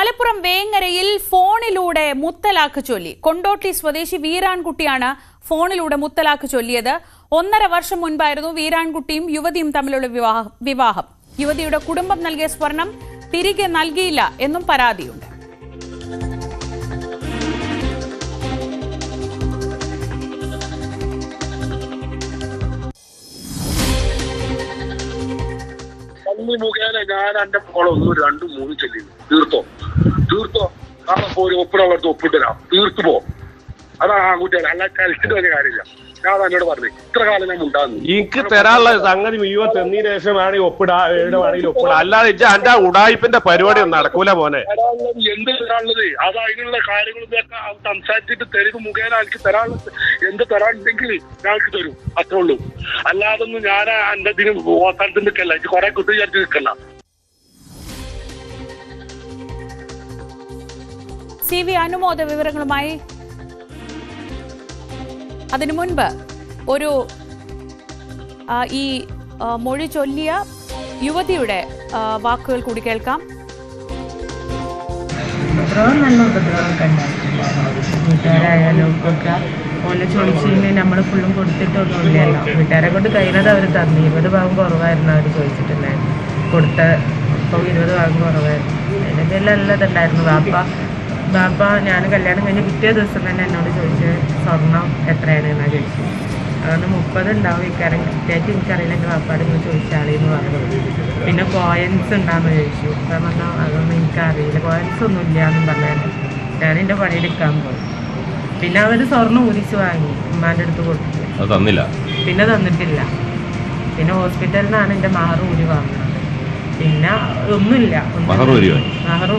മലപ്പുറം വേങ്ങരയിൽ ഫോണിലൂടെ മുത്തലാഖ് ചൊല്ലി. കൊണ്ടോട്ടി സ്വദേശി വീരാൻകുട്ടിയാണ് ഫോണിലൂടെ മുത്തലാഖ് ചൊല്ലിയത്. 1.5 വർഷം മുൻപായിരുന്നു വീരാൻകുട്ടിയും യുവതിയും തമ്മിലുള്ള വിവാഹം. യുവതിയുടെ കുടുംബം നൽകിയ സ്വർണം തിരികെ നൽകിയില്ല എന്നും പരാതിയുണ്ട്. മുഖേന ഞാൻ എന്റെ മക്കളെ 1, 2, 3 ചെല്ലിയിരുന്നു. തീർത്തോ അപ്പൊ ഒരു ഒപ്പിടുള്ളടത്ത് ഒപ്പിട്ടരാം, തീർത്തു പോ. അതാണ് ആൺകുട്ടികൾ, അല്ല കളിച്ചിട്ട് വലിയ കാര്യമില്ല. ഞാൻ എന്നോട് പറഞ്ഞു ഇത്ര കാലം ഞാൻ ഉണ്ടാകുന്നു. എനിക്ക് തരാനുള്ള സംഗതി മുഴുവൻ തെന്നതിന് ശേഷമാണ് ഒപ്പിടാ, എവിടെ വേണമെങ്കിലും ഒപ്പിടാ. അല്ലാതെ എന്റെ ഉടായ്പിന്റെ പരിപാടി ഒന്നും നടക്കൂല മോനെ. എന്ത് തരാനുള്ളത് അത് അതിനുള്ള കാര്യങ്ങളൊക്കെ സംസാരിച്ചിട്ട് തെരുവ് മുഖേന എനിക്ക് തരാനുള്ളത് എന്ത് തരാനുണ്ടെങ്കിൽ ഞങ്ങൾക്ക് തരും, അത്രേ ഉള്ളൂ. അല്ലാതൊന്നും ഞാൻ എന്റെ ഇതിന് സ്ഥലത്ത് നിൽക്കല്ല, ഇത് കുറെ കുട്ടി വിചാരിച്ച് നിൽക്കല്ല. CV അനുമോദ വിവരങ്ങളുമായി. അതിനു മുൻപ് ഒരു ഈ മൊഴി ചൊല്ലിയ യുവതിയുടെ വാക്കുകൾ കൂടി കേൾക്കാം. നല്ല ഉപദ്രവമൊക്കെ ഉണ്ടായിട്ടുണ്ട്. വീട്ടുകാരായാലും ഒക്കെ ഓലെ ചോദിച്ചതിന് നമ്മൾ ഫുള്ളും കൊടുത്തിട്ടൊന്നുമില്ലല്ലോ. വീട്ടുകാരെ കൊണ്ട് കഴിയുന്നത് അവർ തന്നു. 20 ഭാഗം കുറവായിരുന്നു അവർ ചോദിച്ചിട്ടുണ്ടായിരുന്നു. കൊടുത്ത ഇപ്പോൾ 20 ഭാഗം കുറവായിരുന്നു. അതിൻ്റെ പേരിൽ നല്ല ഇതുണ്ടായിരുന്നു. ബാപ്പ ഞാൻ കല്യാണം കഴിഞ്ഞ് പിറ്റേ ദിവസം തന്നെ എന്നോട് ചോദിച്ച് സ്വർണം എത്രയാണ് എന്നാണ് ചോദിച്ചത്. അതുകൊണ്ട് 30 ഉണ്ടാവും ഇക്കാരം. കൃത്യമായിട്ട് എനിക്കറിയില്ല, എൻ്റെ ബാപ്പാട് നിങ്ങൾ ചോദിച്ചാളെന്ന് പറഞ്ഞു. പിന്നെ കോയിൻസ് ഉണ്ടാകുന്ന ചോദിച്ചു. അപ്പം പറഞ്ഞാൽ അതൊന്നും എനിക്കറിയില്ല, കോയിൻസ് ഒന്നും ഇല്ല എന്നും പറഞ്ഞു. ഞാൻ എൻ്റെ പണിയെടുക്കാൻ പോയി. പിന്നെ അവർ സ്വർണ്ണം ഊരിച്ച് വാങ്ങി ഉമ്മാൻ്റെ അടുത്ത് കൊടുത്തു. പിന്നെ തന്നിട്ടില്ല. പിന്നെ ഹോസ്പിറ്റലിൽ നിന്നാണ് എൻ്റെ മഹർ ഊരി വാങ്ങുന്നത്. പിന്നെ ഒന്നുമില്ല, മഹർ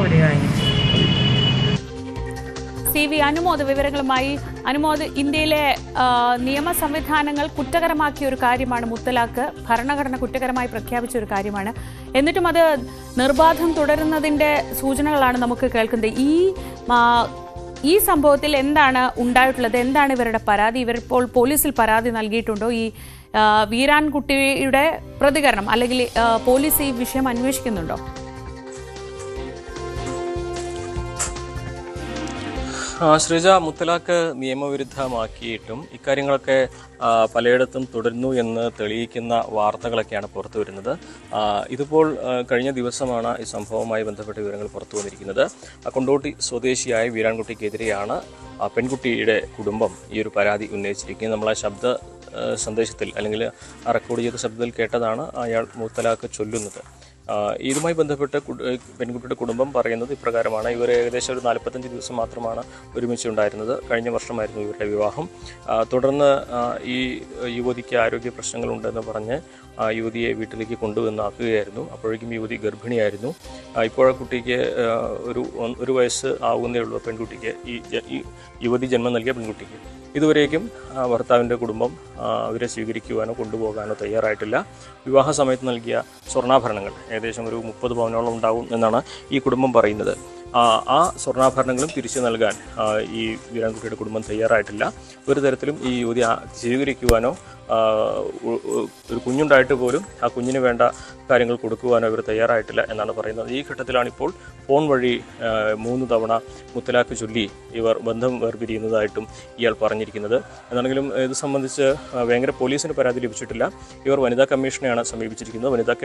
ഊരി വാങ്ങി. CV അനുമോദ വിവരങ്ങളുമായി. അനുമോദ്, ഇന്ത്യയിലെ നിയമ സംവിധാനങ്ങൾ കുറ്റകരമാക്കിയ ഒരു കാര്യമാണ് മുത്തലാഖ്. ഭരണഘടന കുറ്റകരമായി പ്രഖ്യാപിച്ച ഒരു കാര്യമാണ്. എന്നിട്ടും അത് നിർബാധം തുടരുന്നതിന്റെ സൂചനകളാണ് നമുക്ക് കേൾക്കുന്നത്. ഈ സംഭവത്തിൽ എന്താണ് ഉണ്ടായിട്ടുള്ളത്? എന്താണ് ഇവരുടെ പരാതി? ഇവരിപ്പോൾ പോലീസിൽ പരാതി നൽകിയിട്ടുണ്ടോ? ഈ വീരാൻകുട്ടിയുടെ പ്രതികരണം, അല്ലെങ്കിൽ പോലീസ് ഈ വിഷയം അന്വേഷിക്കുന്നുണ്ടോ? ശ്രീജ, മുത്തലാഖ് നിയമവിരുദ്ധമാക്കിയിട്ടും ഇക്കാര്യങ്ങളൊക്കെ പലയിടത്തും തുടരുന്നു എന്ന് തെളിയിക്കുന്ന വാർത്തകളൊക്കെയാണ് പുറത്തു വരുന്നത്. ഇതിപ്പോൾ കഴിഞ്ഞ ദിവസമാണ് ഈ സംഭവവുമായി ബന്ധപ്പെട്ട വിവരങ്ങൾ പുറത്തു വന്നിരിക്കുന്നത്. കൊണ്ടോട്ടി സ്വദേശിയായ വീരാൻകുട്ടിക്കെതിരെയാണ് പെൺകുട്ടിയുടെ കുടുംബം ഈ ഒരു പരാതി ഉന്നയിച്ചിരിക്കുന്നത്. നമ്മൾ ആ ശബ്ദ സന്ദേശത്തിൽ, അല്ലെങ്കിൽ റെക്കോർഡ് ചെയ്ത ശബ്ദത്തിൽ കേട്ടതാണ് അയാൾ മുത്തലാഖ് ചൊല്ലുന്നത്. ഇതുമായി ബന്ധപ്പെട്ട് പെൺകുട്ടിയുടെ കുടുംബം പറയുന്നത് ഇപ്രകാരമാണ്. ഇവർ ഏകദേശം ഒരു 45 ദിവസം മാത്രമാണ് ഒരുമിച്ചുണ്ടായിരുന്നത്. കഴിഞ്ഞ വർഷമായിരുന്നു ഇവരുടെ വിവാഹം. തുടർന്ന് ഈ യുവതിക്ക് ആരോഗ്യ പ്രശ്നങ്ങളുണ്ടെന്ന് പറഞ്ഞ് യുവതിയെ വീട്ടിലേക്ക് കൊണ്ടുവന്നാക്കുകയായിരുന്നു. അപ്പോഴേക്കും യുവതി ഗർഭിണിയായിരുന്നു. ഇപ്പോൾ കുട്ടിക്ക് ഒരു വയസ്സ് ആവുന്നേ ഉള്ളൂ പെൺകുട്ടിക്ക്, ഈ യുവതി ജന്മം നൽകിയ പെൺകുട്ടിക്ക്. ഇതുവരേക്കും ഭർത്താവിൻ്റെ കുടുംബം അവരെ സ്വീകരിക്കുവാനോ കൊണ്ടുപോകാനോ തയ്യാറായിട്ടില്ല. വിവാഹ സമയത്ത് നൽകിയ സ്വർണ്ണാഭരണങ്ങൾ ഏകദേശം ഒരു 30 പവനോളം ഉണ്ടാവും എന്നാണ് ഈ കുടുംബം പറയുന്നത്. ആ സ്വർണ്ണാഭരണങ്ങളും തിരിച്ചു നൽകാൻ ഈ വീരാൻകുട്ടിയുടെ കുടുംബം തയ്യാറായിട്ടില്ല. ഒരു തരത്തിലും ഈ യുവതി സ്വീകരിക്കുവാനോ ഒരു കുഞ്ഞുണ്ടായിട്ട് പോലും ആ കുഞ്ഞിന് വേണ്ട കാര്യങ്ങൾ കൊടുക്കുവാനോ ഇവർ തയ്യാറായിട്ടില്ല എന്നാണ് പറയുന്നത്. ഈ ഘട്ടത്തിലാണിപ്പോൾ ഫോൺ വഴി 3 തവണ മുത്തലാഖ് ചൊല്ലി ഇവർ ബന്ധം വേർപിരിയുന്നതായിട്ടും ഇയാൾ പറഞ്ഞിരിക്കുന്നത്. എന്നാണെങ്കിലും ഇത് സംബന്ധിച്ച് വേങ്ങര പോലീസിന് പരാതി ലഭിച്ചിട്ടില്ല. ഇവർ വനിതാ കമ്മീഷനെയാണ് സമീപിച്ചിരിക്കുന്നത്. വനിതാ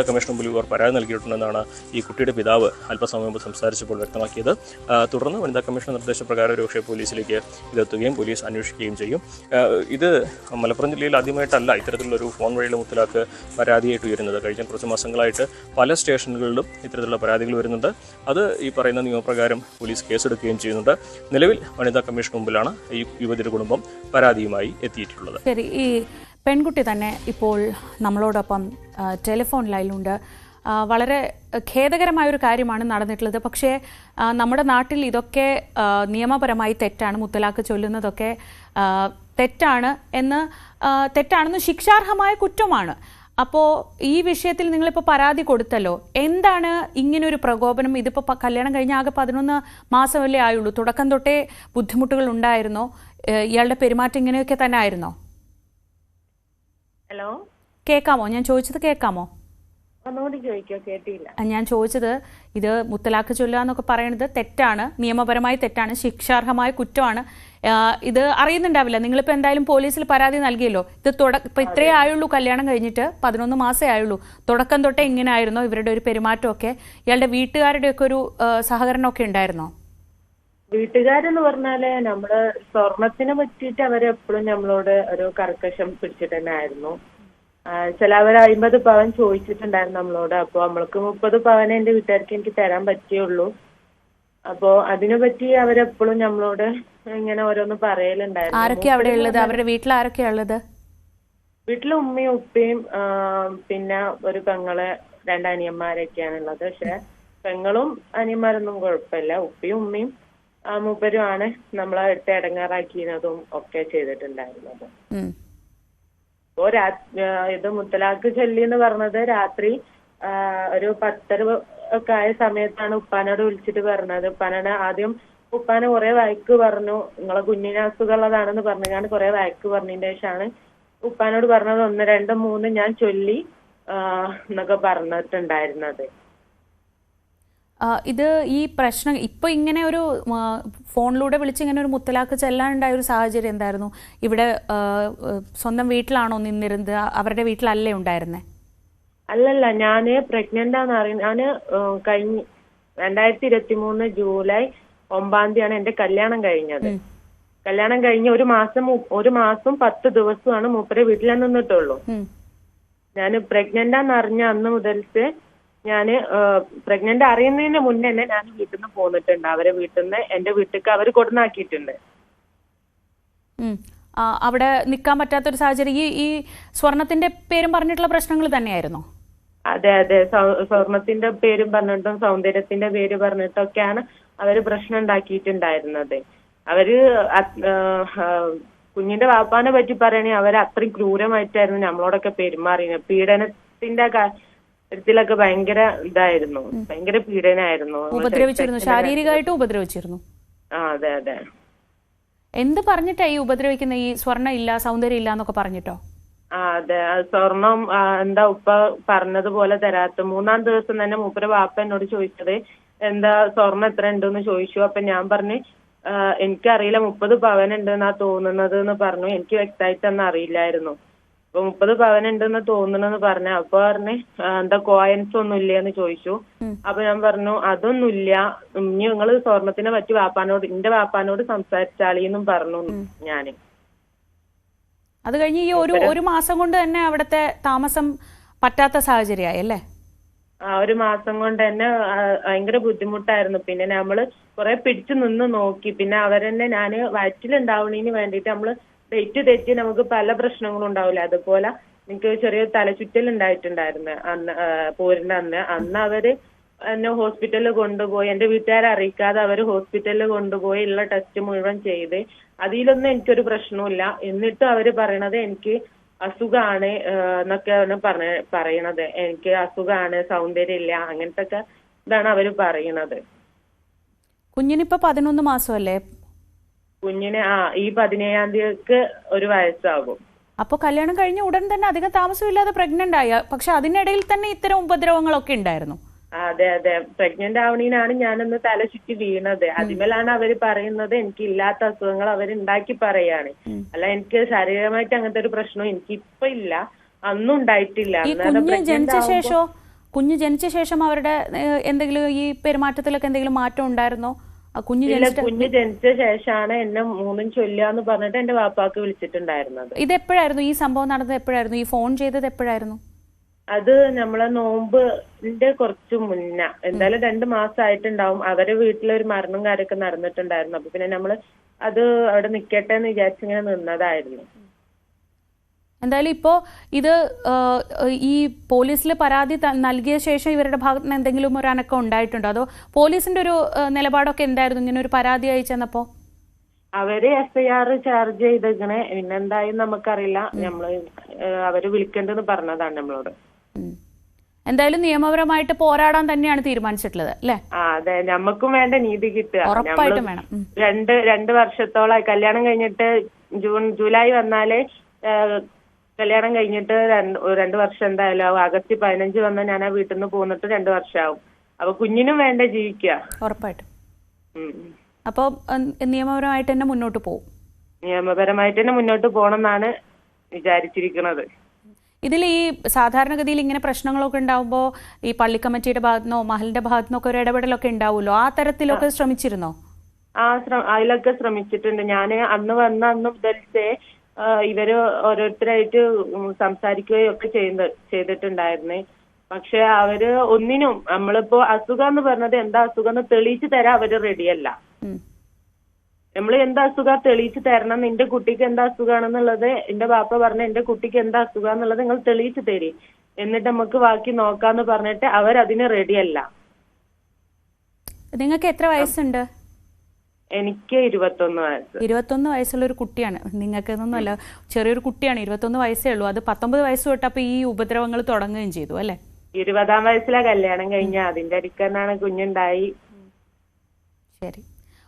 കമ്മീഷന് മുമ്പിൽ ഇവർ പരാതി നൽകിയിട്ടുണ്ടെന്നാണ് ഈ കുട്ടിയുടെ പിതാവ് അല്പസമയം മുമ്പ് സംസാരിച്ചപ്പോൾ വ്യക്തമാക്കിയത്. തുടർന്ന് വനിതാ കമ്മീഷൻ നിർദ്ദേശപ്രകാരം ഒരു പക്ഷേ പോലീസിലേക്ക് ഇതെത്തുകയും പോലീസ് അന്വേഷിക്കുകയും ചെയ്യും. ഇത് മലപ്പുറം ജില്ലയിൽ ആദ്യമായിട്ടല്ല ഇത്തരത്തിലുള്ളൊരു ഫോൺ വഴിയുള്ള മുത്തലാഖ് പരാതിയായിട്ട് ഉയരുന്നത്. കഴിഞ്ഞ കുറച്ച് മാസങ്ങളായിട്ട് പല സ്റ്റേഷനുകളിലും ഇത്തരത്തിലുള്ള പരാതികൾ വരുന്നുണ്ട്. അത് ഈ പറയുന്ന നിയമപ്രകാരം പോലീസ് കേസെടുക്കുകയും ചെയ്യുന്നുണ്ട്. നിലവിൽ വനിതാ കമ്മീഷൻ മുമ്പിലാണ് ഈ യുവതിയുടെ കുടുംബം പരാതിയുമായി എത്തിയിട്ടുള്ളത്. ശരി, ഈ പെൺകുട്ടി തന്നെ ഇപ്പോൾ നമ്മളോടൊപ്പം ടെലിഫോൺ ലൈനിലുണ്ട്. വളരെ ഖേദകരമായൊരു കാര്യമാണ് നടന്നിട്ടുള്ളത്. പക്ഷേ നമ്മുടെ നാട്ടിൽ ഇതൊക്കെ നിയമപരമായി തെറ്റാണ്. മുത്തലാഖ് ചൊല്ലുന്നതൊക്കെ തെറ്റാണെന്ന് ശിക്ഷാർഹമായ കുറ്റമാണ്. അപ്പോൾ ഈ വിഷയത്തിൽ നിങ്ങളിപ്പോൾ പരാതി കൊടുത്തല്ലോ, എന്താണ് ഇങ്ങനൊരു പ്രകോപനം? ഇതിപ്പോൾ കല്യാണം കഴിഞ്ഞ ആകെ 11 മാസമല്ലേ ആയുള്ളൂ. തുടക്കം തൊട്ടേ ബുദ്ധിമുട്ടുകൾ ഉണ്ടായിരുന്നോ? ഇയാളുടെ പെരുമാറ്റം ഇങ്ങനെയൊക്കെ തന്നെ ആയിരുന്നോ? ഹലോ, കേൾക്കാമോ? ഞാൻ ചോദിച്ചത് കേൾക്കാമോ? ഒന്നുകൂടി ചോദിക്കോ, കേട്ടില്ല. ഞാൻ ചോദിച്ചത്, ഇത് മുത്തലാഖ് ചൊല്ലുക എന്നൊക്കെ പറയുന്നത് തെറ്റാണ്, നിയമപരമായി തെറ്റാണ്, ശിക്ഷാർഹമായ കുറ്റമാണ്. ഇത് അറിയുന്നുണ്ടാവില്ല. നിങ്ങളിപ്പോൾ എന്തായാലും പോലീസിൽ പരാതി നൽകിയല്ലോ. ഇത് ഇപ്പം ഇത്രയേ ആയുള്ളൂ, കല്യാണം കഴിഞ്ഞിട്ട് 11 മാസമേ ആയുള്ളൂ. തുടക്കം തൊട്ടേ ഇങ്ങനെ ആയിരുന്നോ ഇവരുടെ ഒരു പെരുമാറ്റമൊക്കെ? ഇയാളുടെ വീട്ടുകാരുടെയൊക്കെ ഒരു സഹകരണമൊക്കെ ഉണ്ടായിരുന്നോ? വീട്ടുകാരെന്ന് പറഞ്ഞാല് നമ്മള് സ്വർണത്തിനെ പറ്റിയിട്ട് അവരെപ്പോഴും നമ്മളോട് ഒരു കർക്കശം പിടിച്ചിട്ട് തന്നെ ആയിരുന്നു. ചിലവർ 50 പവൻ ചോദിച്ചിട്ടുണ്ടായിരുന്നു നമ്മളോട്. അപ്പൊ നമ്മൾക്ക് 30 പവനെ എന്റെ വീട്ടുകാർക്ക് എനിക്ക് തരാൻ പറ്റുള്ളൂ. അപ്പോ അതിനെ പറ്റി അവരെപ്പോഴും നമ്മളോട് ഇങ്ങനെ ഓരോന്ന് പറയലുണ്ടായിരുന്നു. ആരൊക്കെയാ അവിടെ ഉള്ളത്? അവരുടെ വീട്ടിൽ ആരൊക്കെയാ ഉള്ളത്? വീട്ടില് ഉമ്മയും ഉപ്പയും പിന്നെ ഒരു പെങ്ങളെ 2 അനിയന്മാരൊക്കെയാണ് ഉള്ളത്. പക്ഷെ പെങ്ങളും അനിയന്മാരൊന്നും കുഴപ്പമില്ല. ഉപ്പയും ഉമ്മയും മൂപ്പരുമാണ് നമ്മളെ ഇട്ട് ഇടങ്ങാറാക്കിയതും ഒക്കെ ചെയ്തിട്ടുണ്ടായിരുന്നത്. അപ്പോ ഇത് മുത്തലാഖ് ചൊല്ലി എന്ന് പറഞ്ഞത് രാത്രി ഒരു 10:30 ഒക്കെ ആയ സമയത്താണ് ഉപ്പാനോട് വിളിച്ചിട്ട് പറഞ്ഞത്. ഉപ്പാനോട് ആദ്യം ഉപ്പാനെ കുറെ വഴക്ക് പറഞ്ഞു, നിങ്ങളെ കുഞ്ഞിന് അസുഖമുള്ളതാണെന്ന് പറഞ്ഞാണ് കുറെ വഴക്ക് പറഞ്ഞതിന്റെ ശേഷമാണ് ഉപ്പാനോട് പറഞ്ഞത് 1, 2, 3 ഞാൻ ചൊല്ലി എന്നൊക്കെ പറഞ്ഞിട്ടുണ്ടായിരുന്നത്. ഇത് ഈ പ്രശ്നം ഇപ്പൊ ഇങ്ങനെ ഒരു ഫോണിലൂടെ വിളിച്ച് ഇങ്ങനെ ഒരു മുത്തലാഖ് ചെല്ലാനുണ്ടായ ഒരു സാഹചര്യം എന്തായിരുന്നു? ഇവിടെ സ്വന്തം വീട്ടിലാണോ നിന്നിരുന്നത്? അവരുടെ വീട്ടിലല്ലേ ഉണ്ടായിരുന്നേ? അല്ലല്ല, ഞാന് പ്രഗ്നന്റ് ആണെന്ന് അറിയുന്നത്. ഞാന് കഴിഞ്ഞ 2023 ജൂലൈ 9 എന്റെ കല്യാണം കഴിഞ്ഞത്. കല്യാണം കഴിഞ്ഞ് ഒരു മാസം 10 ദിവസമാണ് മൂപ്പരെ വീട്ടിൽ നിന്നിട്ടുള്ളൂ. ഞാൻ പ്രഗ്നന്റ് ആണെന്ന് അറിഞ്ഞ അന്ന് മുതൽക്ക് ഞാന് പ്രഗ്നന്റ് അറിയുന്നതിന് മുന്നേ തന്നെ ഞാൻ വീട്ടിൽ നിന്ന് പോന്നിട്ടുണ്ട്. അവരെ വീട്ടിൽ നിന്ന് എന്റെ വീട്ടിലേക്ക് അവർ കൊടുന്നാക്കിയിട്ടുണ്ട്. അവിടെ നിൽക്കാൻ പറ്റാത്തൊരു സാഹചര്യം ഈ സ്വർണത്തിന്റെ പേരും പറഞ്ഞിട്ടുള്ള പ്രശ്നങ്ങൾ തന്നെയായിരുന്നു? അതെ അതെ, സ്വർണത്തിന്റെ പേരും പറഞ്ഞിട്ടും സൗന്ദര്യത്തിന്റെ പേര് പറഞ്ഞിട്ടൊക്കെയാണ് അവര് പ്രശ്നം ഉണ്ടാക്കിയിട്ടുണ്ടായിരുന്നത്. അവര് കുഞ്ഞിന്റെ വാപ്പാനെ പറ്റി പറയണേ അവർ അത്രയും ക്രൂരമായിട്ടായിരുന്നു നമ്മളോടൊക്കെ പെരുമാറിയത്. പീഡനത്തിന്റെ കാര്യത്തിലൊക്കെ ഭയങ്കര ഇതായിരുന്നു, ഭയങ്കര പീഡനായിരുന്നു. ഉപദ്രവിച്ചിരുന്നു, ശാരീരികമായിട്ടും ഉപദ്രവിച്ചിരുന്നു. അതെ അതെ. എന്ത് പറഞ്ഞിട്ടാ ഈ ഉപദ്രവിക്കുന്ന? ഈ സ്വർണ്ണം ഇല്ല, സൗന്ദര്യം ഇല്ല എന്നൊക്കെ പറഞ്ഞിട്ടോ? അതെ, സ്വർണം എന്താ ഉപ്പ പറഞ്ഞതുപോലെ തരാത്ത. 3-ാം ദിവസം തന്നെ മൂപ്പര വാപ്പ എന്നോട് ചോദിച്ചത് എന്താ സ്വർണം എത്ര ഉണ്ടെന്ന് ചോദിച്ചു. അപ്പൊ ഞാൻ പറഞ്ഞു എനിക്കറിയില്ല, 30 പവൻ ഉണ്ടെന്നാ തോന്നുന്നത് എന്ന് പറഞ്ഞു. എനിക്ക് വ്യക്തമായിട്ടൊന്നും അറിയില്ലായിരുന്നു. അപ്പൊ 30 പവൻ ഉണ്ടെന്ന് തോന്നണെന്ന് പറഞ്ഞ. അപ്പൊ പറഞ്ഞ് എന്താ കോയിൻസ് ഒന്നും ഇല്ലേന്ന് ചോദിച്ചു. അപ്പൊ ഞാൻ പറഞ്ഞു അതൊന്നുമില്ല, ഇനി നിങ്ങള് സ്വർണത്തിനെ പറ്റി എന്റെ വാപ്പാനോട് സംസാരിച്ചാളിന്നും പറഞ്ഞു ഞാന്. അത് കഴിഞ്ഞ് ഈ ഒരു മാസം കൊണ്ട് തന്നെ അവിടുത്തെ താമസം പറ്റാത്ത സാഹചര്യമായി അല്ലേ? ഒരു മാസം കൊണ്ട് തന്നെ ഭയങ്കര ബുദ്ധിമുട്ടായിരുന്നു. പിന്നെ നമ്മള് കുറെ പിടിച്ചു നിന്ന് നോക്കി. പിന്നെ അവരെന്നെ ഞാന് വയറ്റിലുണ്ടാവണതിന് വേണ്ടിയിട്ട് നമ്മള് ഡേറ്റ് തെറ്റി നമുക്ക് പല പ്രശ്നങ്ങളും ഉണ്ടാവില്ല. അതുപോലെ എനിക്ക് ചെറിയ തലചുറ്റൽ ഉണ്ടായിട്ടുണ്ടായിരുന്നു പോരിന്റെ അന്ന് അവര് എന്നെ ഹോസ്പിറ്റലിൽ കൊണ്ടുപോയി. എന്റെ വീട്ടുകാരെ അറിയിക്കാതെ അവര് ഹോസ്പിറ്റലിൽ കൊണ്ടുപോയി ഉള്ള ടെസ്റ്റ് മുഴുവൻ ചെയ്ത് അതിലൊന്നും എനിക്കൊരു പ്രശ്നമില്ല. എന്നിട്ടും അവര് പറയണത് എനിക്ക് അസുഖാണ് എന്നൊക്കെയാണ് പറയണത്. എനിക്ക് അസുഖാണ്, സൗന്ദര്യം ഇല്ല, അങ്ങനത്തെ ഒക്കെ ഇതാണ് അവര് പറയണത്. കുഞ്ഞിനിപ്പോ 11 മാസമല്ലേ? കുഞ്ഞിന് ഈ 17-ാം തീയതിക്ക് 1 വയസ്സാകും. അപ്പൊ കല്യാണം കഴിഞ്ഞ ഉടൻ തന്നെ അധികം താമസമില്ലാതെ പ്രഗ്നന്റ് ആയ. പക്ഷെ അതിനിടയിൽ തന്നെ ഇത്തരം ഉപദ്രവങ്ങളൊക്കെ ഉണ്ടായിരുന്നു. അതെ അതെ, പ്രഗ്നന്റ് ആവണീനാണ് ഞാനൊന്ന് തല ചുറ്റി വീണത്. അതിമേലാണ് അവര് പറയുന്നത് എനിക്ക് ഇല്ലാത്ത അസുഖങ്ങൾ അവരുണ്ടാക്കി പറയാണ്. അല്ല, എനിക്ക് ശാരീരികമായിട്ട് അങ്ങനത്തെ ഒരു പ്രശ്നം എനിക്കിപ്പൊ ഇല്ല, അന്നും ഉണ്ടായിട്ടില്ല. കുഞ്ഞ് ജനിച്ച ശേഷം അവരുടെ എന്തെങ്കിലും ഈ പെരുമാറ്റത്തിലൊക്കെ എന്തെങ്കിലും മാറ്റം ഉണ്ടായിരുന്നോ? കുഞ്ഞ് ജനിച്ച ശേഷമാണ് എന്നെ 3 ചൊല്ലാന്ന് പറഞ്ഞിട്ട് എന്റെ വാപ്പാക്ക് വിളിച്ചിട്ടുണ്ടായിരുന്നത്. ഇത് എപ്പോഴായിരുന്നു ഈ സംഭവം നടന്നത്? എപ്പോഴായിരുന്നു ഈ ഫോൺ ചെയ്തത്? എപ്പോഴായിരുന്നു അത്? നമ്മളെ നോമ്പിന്റെ കുറച്ച് മുന്നേ, എന്തായാലും 2 മാസമായിട്ടുണ്ടാവും. അവരെ വീട്ടിലൊരു മരണം കാര്യമൊക്കെ നടന്നിട്ടുണ്ടായിരുന്നു. അപ്പൊ പിന്നെ നമ്മള് അത് അവിടെ നിക്കട്ടെ എന്ന് വിചാരിച്ചിങ്ങനെ നിന്നതായിരുന്നു. എന്തായാലും ഇപ്പോ ഇത് ഈ പോലീസിൽ പരാതി നൽകിയ ശേഷം ഇവരുടെ ഭാഗത്ത് നിന്ന് എന്തെങ്കിലും ഒരു അനക്കം ഉണ്ടായിട്ടുണ്ടോ? അതോ പോലീസിന്റെ ഒരു നിലപാടൊക്കെ എന്തായിരുന്നു ഇങ്ങനെ ഒരു പരാതി അയച്ചെന്നപ്പോ? അവര് FIR ചാർജ് ചെയ്തേക്കണേ. പിന്നെന്തായും നമുക്കറിയില്ല. അവര് വിളിക്കേണ്ടെന്ന് പറഞ്ഞതാണ് നമ്മളോട്. എന്തായാലും നിയമപരമായിട്ട് പോരാടാൻ തന്നെയാണ് തീരുമാനിച്ചിട്ടുള്ളത് അല്ലേ? അതെ, നമുക്കും വേണ്ട നീതി കിട്ടുക. ഉറപ്പായിട്ടും വേണം. 2 വർഷത്തോളമായി കല്യാണം കഴിഞ്ഞിട്ട് ജൂലൈ വന്നാലേ കല്യാണം കഴിഞ്ഞിട്ട് 2 വർഷം എന്തായാലും ആവും. ആഗസ്റ്റ് 15 വന്നാൽ ഞാൻ ആ വീട്ടിൽ നിന്ന് പോന്നിട്ട് 2 വർഷമാവും. അപ്പൊ കുഞ്ഞിനും വേണ്ട ജീവിക്കുക. ഉറപ്പായിട്ടും. അപ്പോൾ നിയമപരമായിട്ട് തന്നെ മുന്നോട്ട് പോകും. നിയമപരമായിട്ട് തന്നെ മുന്നോട്ട് പോകണം എന്നാണ് വിചാരിച്ചിരിക്കുന്നത്. ഇതിൽ ഈ സാധാരണഗതിയിൽ ഇങ്ങനെ പ്രശ്നങ്ങളൊക്കെ ഉണ്ടാവുമ്പോൾ ഈ പള്ളി കമ്മിറ്റിയുടെ ഭാഗത്തുനിന്നോ മഹലിന്റെ ഭാഗത്തുനിന്നൊക്കെ ഒരു ഇടപെടലൊക്കെ ഉണ്ടാവുമല്ലോ, ആ തരത്തിലൊക്കെ ശ്രമിച്ചിരുന്നോ? അതിലൊക്കെ ശ്രമിച്ചിട്ടുണ്ട്. ഞാൻ അന്ന് മുതലേ ഇവര് ഓരോരുത്തരായിട്ട് സംസാരിക്കുകയും ഒക്കെ ചെയ്തിട്ടുണ്ടായിരുന്നേ. പക്ഷെ അവര് ഒന്നിനും, നമ്മളിപ്പോ അസുഖം എന്ന് പറഞ്ഞത് എന്താ അസുഖം എന്ന് തെളിയിച്ചു തരാൻ അവര് റെഡിയല്ല. നമ്മൾ എന്താ അസുഖം തെളിയിച്ചു തരണം, നിന്റെ കുട്ടിക്ക് എന്താ അസുഖമാണെന്നുള്ളത് എന്റെ ബാപ്പ പറഞ്ഞ എന്റെ കുട്ടിക്ക് എന്താ അസുഖം എന്നുള്ളത് നിങ്ങൾ തെളിയിച്ചു തരി, എന്നിട്ട് നമുക്ക് ബാക്കി നോക്കാന്ന് പറഞ്ഞിട്ട് അവരതിന് റെഡിയല്ല. നിങ്ങൾക്ക് എത്ര വയസ്സുണ്ട്? എനിക്ക് 21 വയസ്സ്. 21 വയസ്സുള്ള ഒരു കുട്ടിയാണ്. നിങ്ങൾക്ക് എന്നൊന്നുമല്ല, ചെറിയൊരു കുട്ടിയാണ്. 21 വയസ്സേ ഉള്ളൂ. അത് 19 വയസ്സ് തൊട്ടപ്പോൾ ഈ ഉപദ്രവങ്ങൾ തുടങ്ങുകയും ചെയ്തു അല്ലേ? 20-ാം വയസ്സിലാ കല്യാണം കഴിഞ്ഞ. അതിന്റെ അടുക്കന്നാണ് കുഞ്ഞുണ്ടായി. ശരി,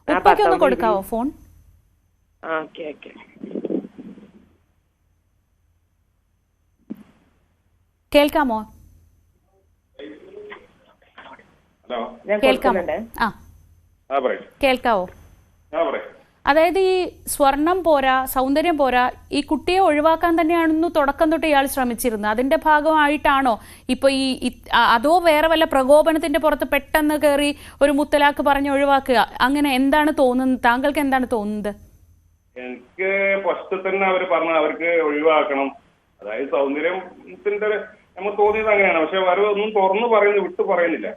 ഉപ്പയ്ക്കൊന്ന് കൊടുക്കാവോ ഫോൺ? ഓക്കെ. കേൾക്കാമോ? കേൾക്കാമോ? കേൾക്കാവോ? അതായത് ഈ സ്വർണം പോരാ, സൗന്ദര്യം പോരാ, ഈ കുട്ടിയെ ഒഴിവാക്കാൻ തന്നെയാണെന്ന് തുടക്കം തൊട്ട് ഇയാൾ ശ്രമിച്ചിരുന്നത്. അതിന്റെ ഭാഗമായിട്ടാണോ ഇപ്പൊ അതോ വേറെ വല്ല പ്രകോപനത്തിന്റെ പുറത്ത് പെട്ടെന്ന് കയറി ഒരു മുത്തലാഖ് പറഞ്ഞ് ഒഴിവാക്കുക, അങ്ങനെ എന്താണ് തോന്നുന്നത്? താങ്കൾക്ക് എന്താണ് തോന്നുന്നത്? എനിക്ക് ഫസ്റ്റ് തന്നെ അവർ പറഞ്ഞ അവർക്ക് ഒഴിവാക്കണം, അതായത് സൗന്ദര്യത്തിന്റെ നമുക്ക് തോന്നിയത് അങ്ങനെയാണ്. പക്ഷെ അവർ ഒന്നും തുറന്നു പറയുന്നു, വിട്ടു പറയുന്നില്ല.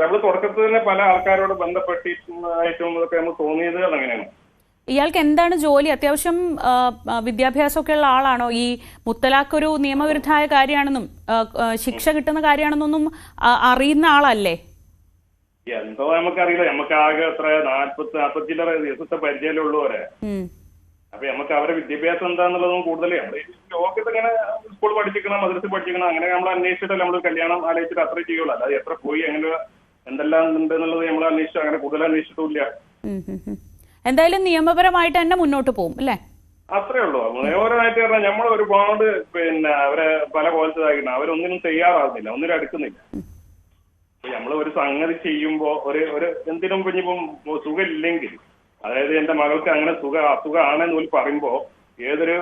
നമ്മൾ തുടക്കത്തിൽ തന്നെ പല ആൾക്കാരോട് ബന്ധപ്പെട്ടിട്ടും ഒക്കെ നമുക്ക് തോന്നിയത് അതങ്ങനെയാണ്. ഇയാൾക്ക് എന്താണ് ജോലി? അത്യാവശ്യം വിദ്യാഭ്യാസമൊക്കെ ഉള്ള ആളാണോ? ഈ മുത്തലാഖ് ഒരു നിയമവിരുദ്ധമായ കാര്യമാണെന്നും ശിക്ഷ കിട്ടുന്ന കാര്യമാണെന്നൊന്നും അറിയുന്ന ആളല്ലേ? എന്തോ നമുക്കറിയില്ല. നമുക്ക് ആകെ എത്ര 40-40 ദിവസത്തെ പരിചയമല്ലേ ഉള്ളൂ അവരെ. അപ്പൊ നമുക്ക് അവരുടെ വിദ്യാഭ്യാസം എന്താന്നുള്ളതും കൂടുതൽ ലോകത്ത് ഇങ്ങനെ സ്കൂൾ പഠിച്ചിരിക്കണം, മദ്രസ പഠിച്ചിരിക്കണം, അങ്ങനെ നമ്മൾ അന്വേഷിച്ചിട്ടല്ല നമ്മൾ കല്യാണം ആലോചിച്ചിട്ട് അത്ര ചെയ്യുള്ളൂ. അല്ലാതെ എത്ര പോയി അങ്ങനെ എന്തെല്ലാം ഉണ്ട് എന്നുള്ളത് നമ്മൾ അന്വേഷിച്ചു അങ്ങനെ കൂടുതൽ അന്വേഷിച്ചിട്ടില്ല. എന്തായാലും നിയമപരമായിട്ട് തന്നെ മുന്നോട്ട് പോകും അല്ലേ? അത്രേ ഉള്ളൂ. നിയമപരമായിട്ട് പറഞ്ഞാൽ നമ്മൾ ഒരുപാട് അവരെ പല കോലത്തിലാക്കിയിട്ടുണ്ട്. അവരൊന്നിനും തയ്യാറാകുന്നില്ല, ഒന്നിനും അടുക്കുന്നില്ല. നമ്മൾ ഒരു സംഗതി ചെയ്യുമ്പോ ഒരു എന്തിനും പിന്നിപ്പം സുഖമില്ലെങ്കിൽ, അതായത് എന്റെ മകൾക്ക് അങ്ങനെ അസുഖമാണെന്ന് പോലും പറയുമ്പോ ഏതൊരു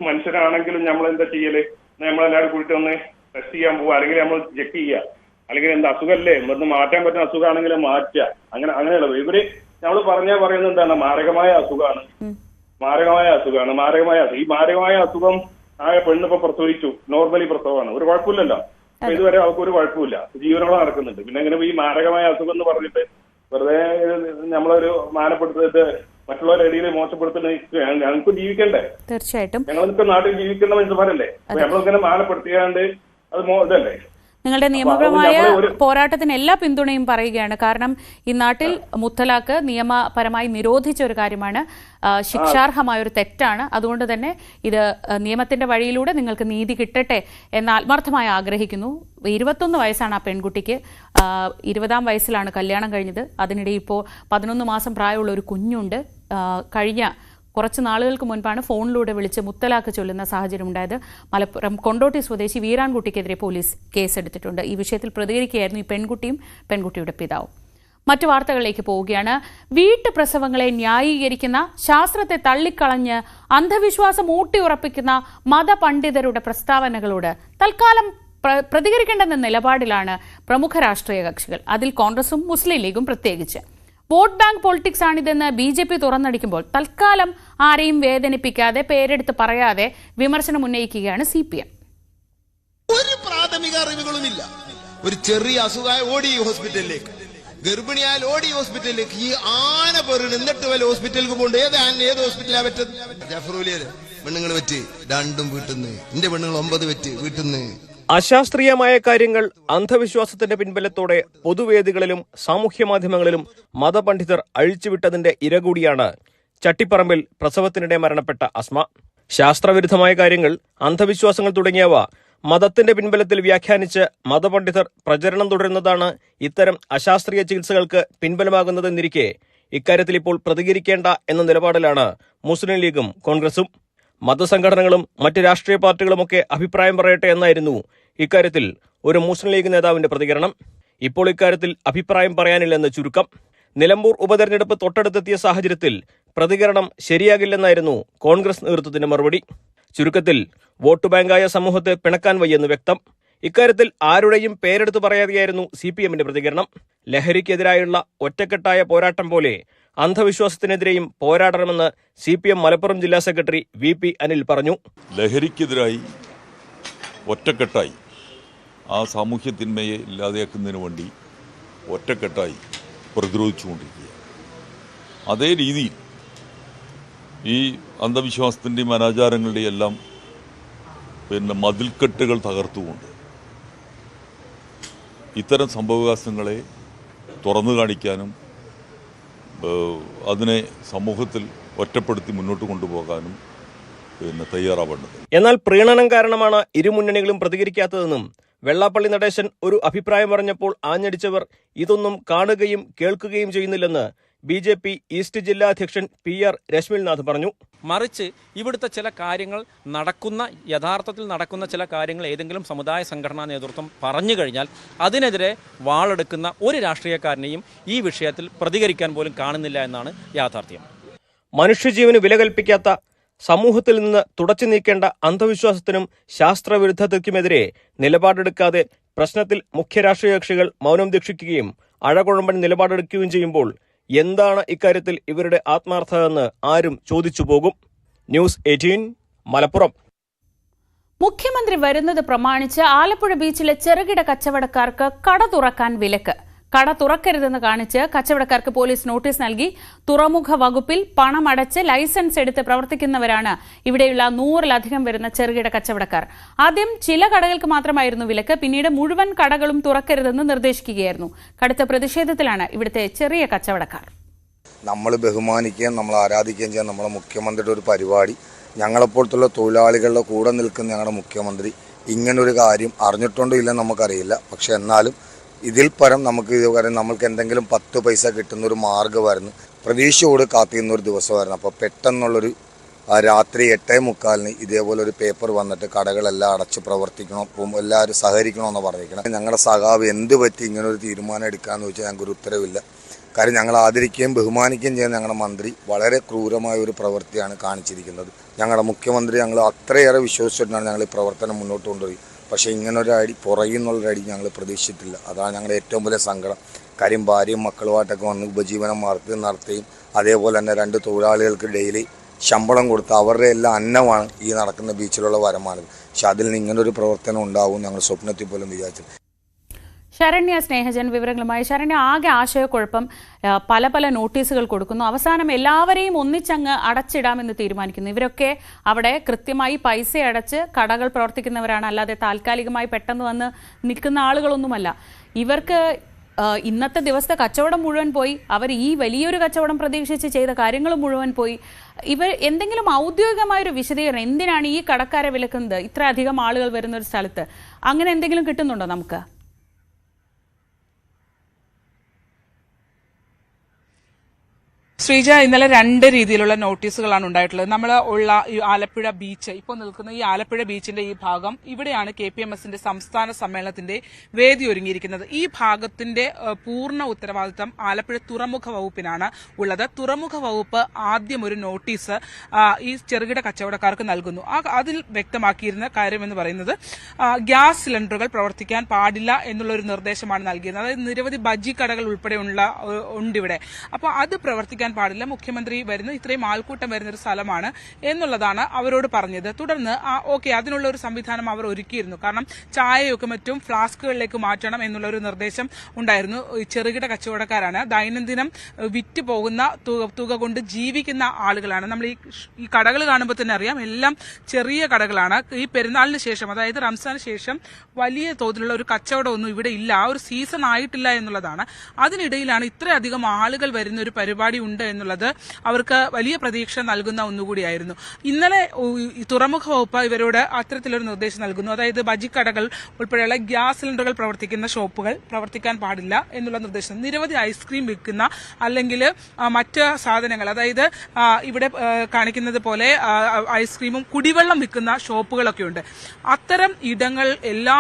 മനുഷ്യനാണെങ്കിലും നമ്മൾ എന്താ ചെയ്യല്? നമ്മളെല്ലാവരും കൂട്ടി ഒന്ന് ടെസ്റ്റ് ചെയ്യാൻ പോവുക, അല്ലെങ്കിൽ നമ്മൾ ചെക്ക് ചെയ്യുക, അല്ലെങ്കിൽ എന്താ അസുഖമല്ലേ ഇവിടുന്ന് മാറ്റാൻ പറ്റുന്ന അസുഖമാണെങ്കിൽ മാറ്റുക, അങ്ങനെയുള്ളത്. ഇവര് നമ്മൾ പറയുന്നത് എന്താണ്? മാരകമായ അസുഖമാണ്. ഈ മാരകമായ അസുഖം ആയ പെണ്ണിപ്പോ പ്രസവിച്ചു, നോർമലി പ്രസവമാണ്, ഒരു കുഴപ്പമില്ലല്ലോ. അപ്പൊ ഇതുവരെ അവർക്ക് ഒരു കുഴപ്പമില്ല, ജീവനോളം നടക്കുന്നുണ്ട്. പിന്നെ എങ്ങനെ ഈ മാരകമായ അസുഖം എന്ന് പറഞ്ഞിട്ട് വെറുതെ നമ്മളൊരു മാനപ്പെടുത്തിട്ട് മറ്റുള്ളവരുടെ ഇടയിൽ മോശപ്പെടുത്തുന്ന ഞങ്ങൾക്ക് ജീവിക്കണ്ടേ? തീർച്ചയായിട്ടും ഞങ്ങൾക്ക് നാട്ടിൽ ജീവിക്കേണ്ട മനുഷ്യന്മാരല്ലേ? അപ്പൊ നമ്മളിങ്ങനെ മാനപ്പെടുത്തിയാണ്ട് അത് ഇതല്ലേ? നിങ്ങളുടെ നിയമപരമായ പോരാട്ടത്തിന് എല്ലാ പിന്തുണയും പറയുകയാണ്. കാരണം ഈ നാട്ടിൽ മുത്തലാഖ് നിയമപരമായി നിരോധിച്ച ഒരു കാര്യമാണ്, ശിക്ഷാർഹമായ ഒരു തെറ്റാണ്. അതുകൊണ്ട് തന്നെ ഇത് നിയമത്തിന്റെ വഴിയിലൂടെ നിങ്ങൾക്ക് നീതി കിട്ടട്ടെ എന്ന് ആത്മാർത്ഥമായി ആഗ്രഹിക്കുന്നു. 21 വയസ്സാണ് ആ പെൺകുട്ടിക്ക്. 20-ാം വയസ്സിലാണ് കല്യാണം കഴിഞ്ഞത്. അതിനിടെ ഇപ്പോൾ 11 മാസം പ്രായമുള്ള ഒരു കുഞ്ഞുണ്ട്. കഴിഞ്ഞ കുറച്ച് നാളുകൾക്ക് മുൻപാണ് ഫോണിലൂടെ വിളിച്ച് മുത്തലാഖ് ചൊല്ലുന്ന സാഹചര്യം ഉണ്ടായത്. മലപ്പുറം കൊണ്ടോട്ടി സ്വദേശി വീരാൻകുട്ടിക്കെതിരെ പോലീസ് കേസെടുത്തിട്ടുണ്ട്. ഈ വിഷയത്തിൽ പ്രതികരിക്കുകയായിരുന്നു ഈ പെൺകുട്ടിയും പെൺകുട്ടിയുടെ പിതാവും. മറ്റു വാർത്തകളിലേക്ക് പോവുകയാണ്. വീട്ടുപ്രസവങ്ങളെ ന്യായീകരിക്കുന്ന, ശാസ്ത്രത്തെ തള്ളിക്കളഞ്ഞ് അന്ധവിശ്വാസം ഊട്ടിയുറപ്പിക്കുന്ന മതപണ്ഡിതരുടെ പ്രസ്താവനകളോട് തൽക്കാലം പ്രതികരിക്കേണ്ടെന്ന നിലപാടിലാണ് പ്രമുഖ രാഷ്ട്രീയ കക്ഷികൾ. അതിൽ കോൺഗ്രസും മുസ്ലിം ലീഗും പ്രത്യേകിച്ച്. വോട്ട് ബാങ്ക് പൊളിറ്റിക്സ് ആണിതെന്ന് BJP തുറന്നടിക്കുമ്പോൾ തൽക്കാലം ആരെയും വേദനിപ്പിക്കാതെ, പേരെടുത്ത് പറയാതെ വിമർശനം ഉന്നയിക്കുകയാണ് CPM. ഒരു പ്രാഥമിക അറിവുകളുമില്ല. ഒരു ചെറിയ അസുഖമായ ഓടി ഹോസ്പിറ്റലിലേക്ക്, ഗർഭിണിയായാൽ ഓടി ഹോസ്പിറ്റലിലേക്ക്, ഈ ആന പേര് എന്നിട്ട് വല്ല ഹോസ്പിറ്റലിലേക്ക് പോകണ്ട. ഏത് ഹോസ്പിറ്റലാ പറ്റത്? ജഫറൂലിയര് പെണ്ണുങ്ങൾ പറ്റി 2 വീട്ടിൽ നിന്ന്, എന്റെ പെണ്ണുങ്ങൾ 9 പറ്റി വീട്ടിൽ നിന്ന്. അശാസ്ത്രീയമായ കാര്യങ്ങൾ അന്ധവിശ്വാസത്തിന്റെ പിൻബലത്തോടെ പൊതുവേദികളിലും സാമൂഹ്യ മാധ്യമങ്ങളിലും മതപണ്ഡിതർ അഴിച്ചുവിട്ടതിന്റെ ഇരകൂടിയാണ് ചട്ടിപ്പറമ്പിൽ പ്രസവത്തിനിടെ മരണപ്പെട്ട അസ്മ. ശാസ്ത്രവിരുദ്ധമായ കാര്യങ്ങൾ, അന്ധവിശ്വാസങ്ങൾ തുടങ്ങിയവ മതത്തിന്റെ പിൻബലത്തിൽ വ്യാഖ്യാനിച്ച് മതപണ്ഡിതർ പ്രചരണം തുടരുന്നതാണ് ഇത്തരം അശാസ്ത്രീയ ചികിത്സകൾക്ക് പിൻബലമാകുന്നതെന്നിരിക്കെ ഇക്കാര്യത്തിൽ ഇപ്പോൾ പ്രതികരിക്കേണ്ട എന്ന നിലപാടിലാണ് മുസ്ലിം ലീഗും കോൺഗ്രസും. മതസംഘടനകളും മറ്റ് രാഷ്ട്രീയ പാർട്ടികളുമൊക്കെ അഭിപ്രായം പറയട്ടെ എന്നായിരുന്നു ഇക്കാര്യത്തിൽ ഒരു മുസ്ലിം ലീഗ് നേതാവിന്റെ പ്രതികരണം. ഇപ്പോൾ ഇക്കാര്യത്തിൽ അഭിപ്രായം പറയാനില്ലെന്ന് ചുരുക്കം. നിലമ്പൂർ ഉപതെരഞ്ഞെടുപ്പ് തൊട്ടടുത്തെത്തിയ സാഹചര്യത്തിൽ പ്രതികരണം ശരിയാകില്ലെന്നായിരുന്നു കോൺഗ്രസ് നേതൃത്വത്തിന്റെ മറുപടി. ചുരുക്കത്തിൽ വോട്ട് ബാങ്കായ സമൂഹത്തെ പിണക്കാൻ വയ്യെന്ന് വ്യക്തം. ഇക്കാര്യത്തിൽ ആരുടെയും പേരെടുത്ത് പറയാതെയായിരുന്നു CPMന്റെ പ്രതികരണം. ലഹരിക്കെതിരായുള്ള ഒറ്റക്കെട്ടായ പോരാട്ടം പോലെ അന്ധവിശ്വാസത്തിനെതിരെയും പോരാടണമെന്ന് CPM മലപ്പുറം ജില്ലാ സെക്രട്ടറി VP അനിൽ പറഞ്ഞു. ലഹരിക്കെതിരായി ഒറ്റക്കെട്ടായി ആ സാമൂഹ്യ തിന്മയെ ഇല്ലാതെയാക്കുന്നതിന് വേണ്ടി ഒറ്റക്കെട്ടായി പ്രതിരോധിച്ചുകൊണ്ടിരിക്കുക. അതേ രീതിയിൽ ഈ അന്ധവിശ്വാസത്തിൻ്റെയും അനാചാരങ്ങളുടെയും എല്ലാം മതിൽക്കെട്ടുകൾ തകർത്തുകൊണ്ട് ഇത്തരം സംഭവവികാസങ്ങളെ തുറന്നു കാണിക്കാനും അതിനെ സമൂഹത്തിൽ ഒറ്റപ്പെടുത്തി മുന്നോട്ട് കൊണ്ടുപോകാനും തയ്യാറാവേണ്ടത്. എന്നാൽ പ്രീണനം കാരണമാണ് ഇരു മുന്നണികളും പ്രതികരിക്കാത്തതെന്നും വെള്ളാപ്പള്ളി നടേശൻ ഒരു അഭിപ്രായം പറഞ്ഞപ്പോൾ ആഞ്ഞടിച്ചവർ ഇതൊന്നും കാണുകയും കേൾക്കുകയും ചെയ്യുന്നില്ലെന്ന് BJP ഈസ്റ്റ് ജില്ലാ അധ്യക്ഷൻ PR രശ്മിൽനാഥ് പറഞ്ഞു. മറിച്ച് ഇവിടുത്തെ ചില കാര്യങ്ങൾ യഥാർത്ഥത്തിൽ നടക്കുന്ന ചില കാര്യങ്ങൾ ഏതെങ്കിലും സമുദായ സംഘടനാ നേതൃത്വം പറഞ്ഞു കഴിഞ്ഞാൽ അതിനെതിരെ വാളെടുക്കുന്ന ഒരു രാഷ്ട്രീയക്കാരനെയും ഈ വിഷയത്തിൽ പ്രതികരിക്കാൻ പോലും കാണുന്നില്ല എന്നാണ് യാഥാർത്ഥ്യം. മനുഷ്യജീവന് വില കൽപ്പിക്കാത്ത, സമൂഹത്തിൽ നിന്ന് തുടച്ചു നീക്കേണ്ട അന്ധവിശ്വാസത്തിനും ശാസ്ത്രവിരുദ്ധതയ്ക്കുമെതിരെ നിലപാടെടുക്കാതെ പ്രശ്നത്തിൽ മുഖ്യ രാഷ്ട്രീയ കക്ഷികൾ മൗനം ദീക്ഷിക്കുകയും അഴകുഴമ്പൻ നിലപാടെടുക്കുകയും ചെയ്യുമ്പോൾ എന്താണ് ഇക്കാര്യത്തിൽ ഇവരുടെ ആത്മാർത്ഥത ആരും ചോദിച്ചു പോകും. ന്യൂസ് 18 മലപ്പുറം. മുഖ്യമന്ത്രി വരുന്നത് പ്രമാണിച്ച് ആലപ്പുഴ ബീച്ചിലെ ചെറുകിട കച്ചവടക്കാർക്ക് കട തുറക്കാൻ വിലക്ക്. കട തുറക്കരുതെന്ന് കാണിച്ച് കച്ചവടക്കാർക്ക് പോലീസ് നോട്ടീസ് നൽകി. തുറമുഖ വകുപ്പിൽ പണമടച്ച് ലൈസൻസ് എടുത്ത് പ്രവർത്തിക്കുന്നവരാണ് ഇവിടെയുള്ള 100-ലധികം വരുന്ന ചെറുകിട കച്ചവടക്കാർ. ആദ്യം ചില കടകൾക്ക് മാത്രമായിരുന്നു വിലക്ക്, പിന്നീട് മുഴുവൻ കടകളും തുറക്കരുതെന്ന് നിർദ്ദേശിക്കുകയായിരുന്നു. കടുത്ത പ്രതിഷേധത്തിലാണ് ഇവിടുത്തെ ചെറിയ കച്ചവടക്കാർ. നമ്മൾ ബഹുമാനിക്കുകയും നമ്മൾ ആരാധിക്കുകയും ചെയ്യാൻ നമ്മുടെ മുഖ്യമന്ത്രിയുടെ ഒരു പരിപാടി, ഞങ്ങളെപ്പോലത്തുള്ള തൊഴിലാളികളുടെ കൂടെ നിൽക്കുന്ന ഞങ്ങളുടെ മുഖ്യമന്ത്രി ഇങ്ങനൊരു കാര്യം അറിഞ്ഞിട്ടുണ്ടോ ഇല്ലെന്ന് നമുക്കറിയില്ല. പക്ഷെ എന്നാലും ഇതിൽ പരം നമ്മൾക്ക് എന്തെങ്കിലും 10 പൈസ കിട്ടുന്നൊരു മാർഗ്ഗമായിരുന്നു. പ്രതീക്ഷയോട് കാത്തിരുന്ന ഒരു ദിവസമായിരുന്നു. അപ്പോൾ പെട്ടെന്നുള്ളൊരു രാത്രി 8:45 ഇതേപോലെ ഒരു പേപ്പർ വന്നിട്ട് കടകളെല്ലാം അടച്ച് പ്രവർത്തിക്കണം, എല്ലാവരും സഹകരിക്കണമെന്ന് പറഞ്ഞിരിക്കണം. ഞങ്ങളുടെ സഖാവ് എന്ത് പറ്റി ഇങ്ങനൊരു തീരുമാനം എടുക്കാമെന്ന് ചോദിച്ചാൽ ഞങ്ങൾക്കൊരു ഉത്തരവില്ല. കാര്യം ഞങ്ങൾ ആദരിക്കുകയും ബഹുമാനിക്കുകയും ചെയ്യുന്ന ഞങ്ങളുടെ മന്ത്രി വളരെ ക്രൂരമായ ഒരു പ്രവൃത്തിയാണ് കാണിച്ചിരിക്കുന്നത്. ഞങ്ങളുടെ മുഖ്യമന്ത്രി ഞങ്ങൾ അത്രയേറെ വിശ്വസിച്ചിട്ടാണ് ഞങ്ങൾ ഈ പ്രവർത്തനം മുന്നോട്ട് കൊണ്ടുപോയി. പക്ഷേ ഇങ്ങനൊരു അടി, പുറകിൽ നിന്നുള്ളൊരടി ഞങ്ങൾ പ്രതീക്ഷിച്ചിട്ടില്ല. അതാണ് ഞങ്ങളുടെ ഏറ്റവും വലിയ സങ്കടം. കാര്യം ഭാര്യയും മക്കളുമായിട്ടൊക്കെ വന്ന് ഉപജീവനം നടത്തുകയും അതേപോലെ തന്നെ 2 തൊഴിലാളികൾക്ക് ഡെയിലി ശമ്പളം കൊടുത്ത് അവരുടെ എല്ലാം അന്നമാണ് ഈ നടക്കുന്ന ബീച്ചിലുള്ള വരുമാനം. പക്ഷെ അതിൽ നിന്ന് ഇങ്ങനൊരു പ്രവർത്തനം ഉണ്ടാവും ഞങ്ങൾ സ്വപ്നത്തിൽ പോലും വിചാരിച്ചില്ല. ശരണ്യ സ്നേഹജൻ വിവരങ്ങളുമായി. ശരണ്യ, ആകെ ആശയക്കുഴപ്പം, പല നോട്ടീസുകൾ കൊടുക്കുന്നു, അവസാനം എല്ലാവരെയും ഒന്നിച്ചങ്ങ് അടച്ചിടാമെന്ന് തീരുമാനിക്കുന്നു. ഇവരൊക്കെ അവിടെ കൃത്യമായി പൈസ അടച്ച് കടകൾ പ്രവർത്തിക്കുന്നവരാണ്, അല്ലാതെ താൽക്കാലികമായി പെട്ടെന്ന് വന്ന് നിൽക്കുന്ന ആളുകളൊന്നുമല്ല. ഇവർക്ക് ഇന്നത്തെ ദിവസത്തെ കച്ചവടം മുഴുവൻ പോയി. അവർ ഈ വലിയൊരു കച്ചവടം പ്രതീക്ഷിച്ച് ചെയ്ത കാര്യങ്ങൾ മുഴുവൻ പോയി. ഇവർ എന്തെങ്കിലും ഔദ്യോഗികമായൊരു വിശദീകരണം, എന്തിനാണ് ഈ കടക്കാരെ വിലക്കുന്നത്, ഇത്ര അധികം ആളുകൾ വരുന്ന ഒരു സ്ഥലത്ത്, അങ്ങനെ എന്തെങ്കിലും കിട്ടുന്നുണ്ടോ നമുക്ക്? ശ്രീജ, ഇന്നലെ 2 രീതിയിലുള്ള നോട്ടീസുകളാണ് ഉണ്ടായിട്ടുള്ളത്. നമ്മൾ ഉള്ള ഈ ആലപ്പുഴ ബീച്ച്, ഇപ്പോൾ നിൽക്കുന്ന ഈ ആലപ്പുഴ ബീച്ചിന്റെ ഈ ഭാഗം, ഇവിടെയാണ് KPMSന്റെ സംസ്ഥാന സമ്മേളനത്തിന്റെ വേദി ഒരുങ്ങിയിരിക്കുന്നത്. ഈ ഭാഗത്തിന്റെ പൂർണ്ണ ഉത്തരവാദിത്തം ആലപ്പുഴ തുറമുഖ വകുപ്പിനാണ് ഉള്ളത്. തുറമുഖ വകുപ്പ് ആദ്യം ഒരു നോട്ടീസ് ഈ ചെറുകിട കച്ചവടക്കാർക്ക് നൽകുന്നു. അതിൽ വ്യക്തമാക്കിയിരുന്ന കാര്യമെന്ന് പറയുന്നത് ഗ്യാസ് സിലിണ്ടറുകൾ പ്രവർത്തിക്കാൻ പാടില്ല എന്നുള്ളൊരു നിർദ്ദേശമാണ് നൽകിയിരുന്നത്. അതായത് നിരവധി ബജ്ജി കടകൾ ഉൾപ്പെടെ ഉണ്ട് ഇവിടെ. അപ്പോൾ അത് പ്രവർത്തിക്കാൻ പാടില്ല, മുഖ്യമന്ത്രി വരുന്നു, ഇത്രയും ആൾക്കൂട്ടം വരുന്ന ഒരു സ്ഥലമാണ് എന്നുള്ളതാണ് അവരോട് പറഞ്ഞത്. തുടർന്ന് അതിനുള്ള ഒരു സംവിധാനം അവർ ഒരുക്കിയിരുന്നു. കാരണം ചായയൊക്കെ മറ്റും ഫ്ലാസ്കുകളിലേക്ക് മാറ്റണം എന്നുള്ള ഒരു നിർദ്ദേശം ഉണ്ടായിരുന്നു. ചെറുകിട കച്ചവടക്കാരാണ്, ദൈനംദിനം വിറ്റ് പോകുന്ന തുക കൊണ്ട് ജീവിക്കുന്ന ആളുകളാണ്. നമ്മൾ ഈ കടകൾ കാണുമ്പോൾ തന്നെ അറിയാം, എല്ലാം ചെറിയ കടകളാണ്. ഈ പെരുന്നാളിന് ശേഷം, അതായത് റംസാന് ശേഷം വലിയ തോതിലുള്ള ഒരു കച്ചവടമൊന്നും ഇവിടെ ഇല്ല, ആ ഒരു സീസൺ ആയിട്ടില്ല എന്നുള്ളതാണ്. അതിനിടയിലാണ് ഇത്രയധികം ആളുകൾ വരുന്ന ഒരു പരിപാടി ഉണ്ട് എന്നുള്ളത് അവർക്ക് വലിയ പ്രതീക്ഷ നൽകുന്ന ഒന്നുകൂടിയായിരുന്നു. ഇന്നലെ തുറമുഖ വകുപ്പ് ഇവരോട് അത്തരത്തിലൊരു നിർദ്ദേശം നൽകുന്നു. അതായത് ബജിക്കടകൾ ഉൾപ്പെടെയുള്ള ഗ്യാസ് സിലിണ്ടറുകൾ പ്രവർത്തിക്കുന്ന ഷോപ്പുകൾ പ്രവർത്തിക്കാൻ പാടില്ല എന്നുള്ള നിർദ്ദേശം. നിരവധി ഐസ്ക്രീം വിൽക്കുന്ന അല്ലെങ്കിൽ മറ്റ് സാധനങ്ങൾ, അതായത് ഇവിടെ കാണിക്കുന്നത് പോലെ ഐസ്ക്രീമും കുടിവെള്ളം വിൽക്കുന്ന ഷോപ്പുകളൊക്കെ ഉണ്ട്. അത്തരം ഇടങ്ങൾ എല്ലാ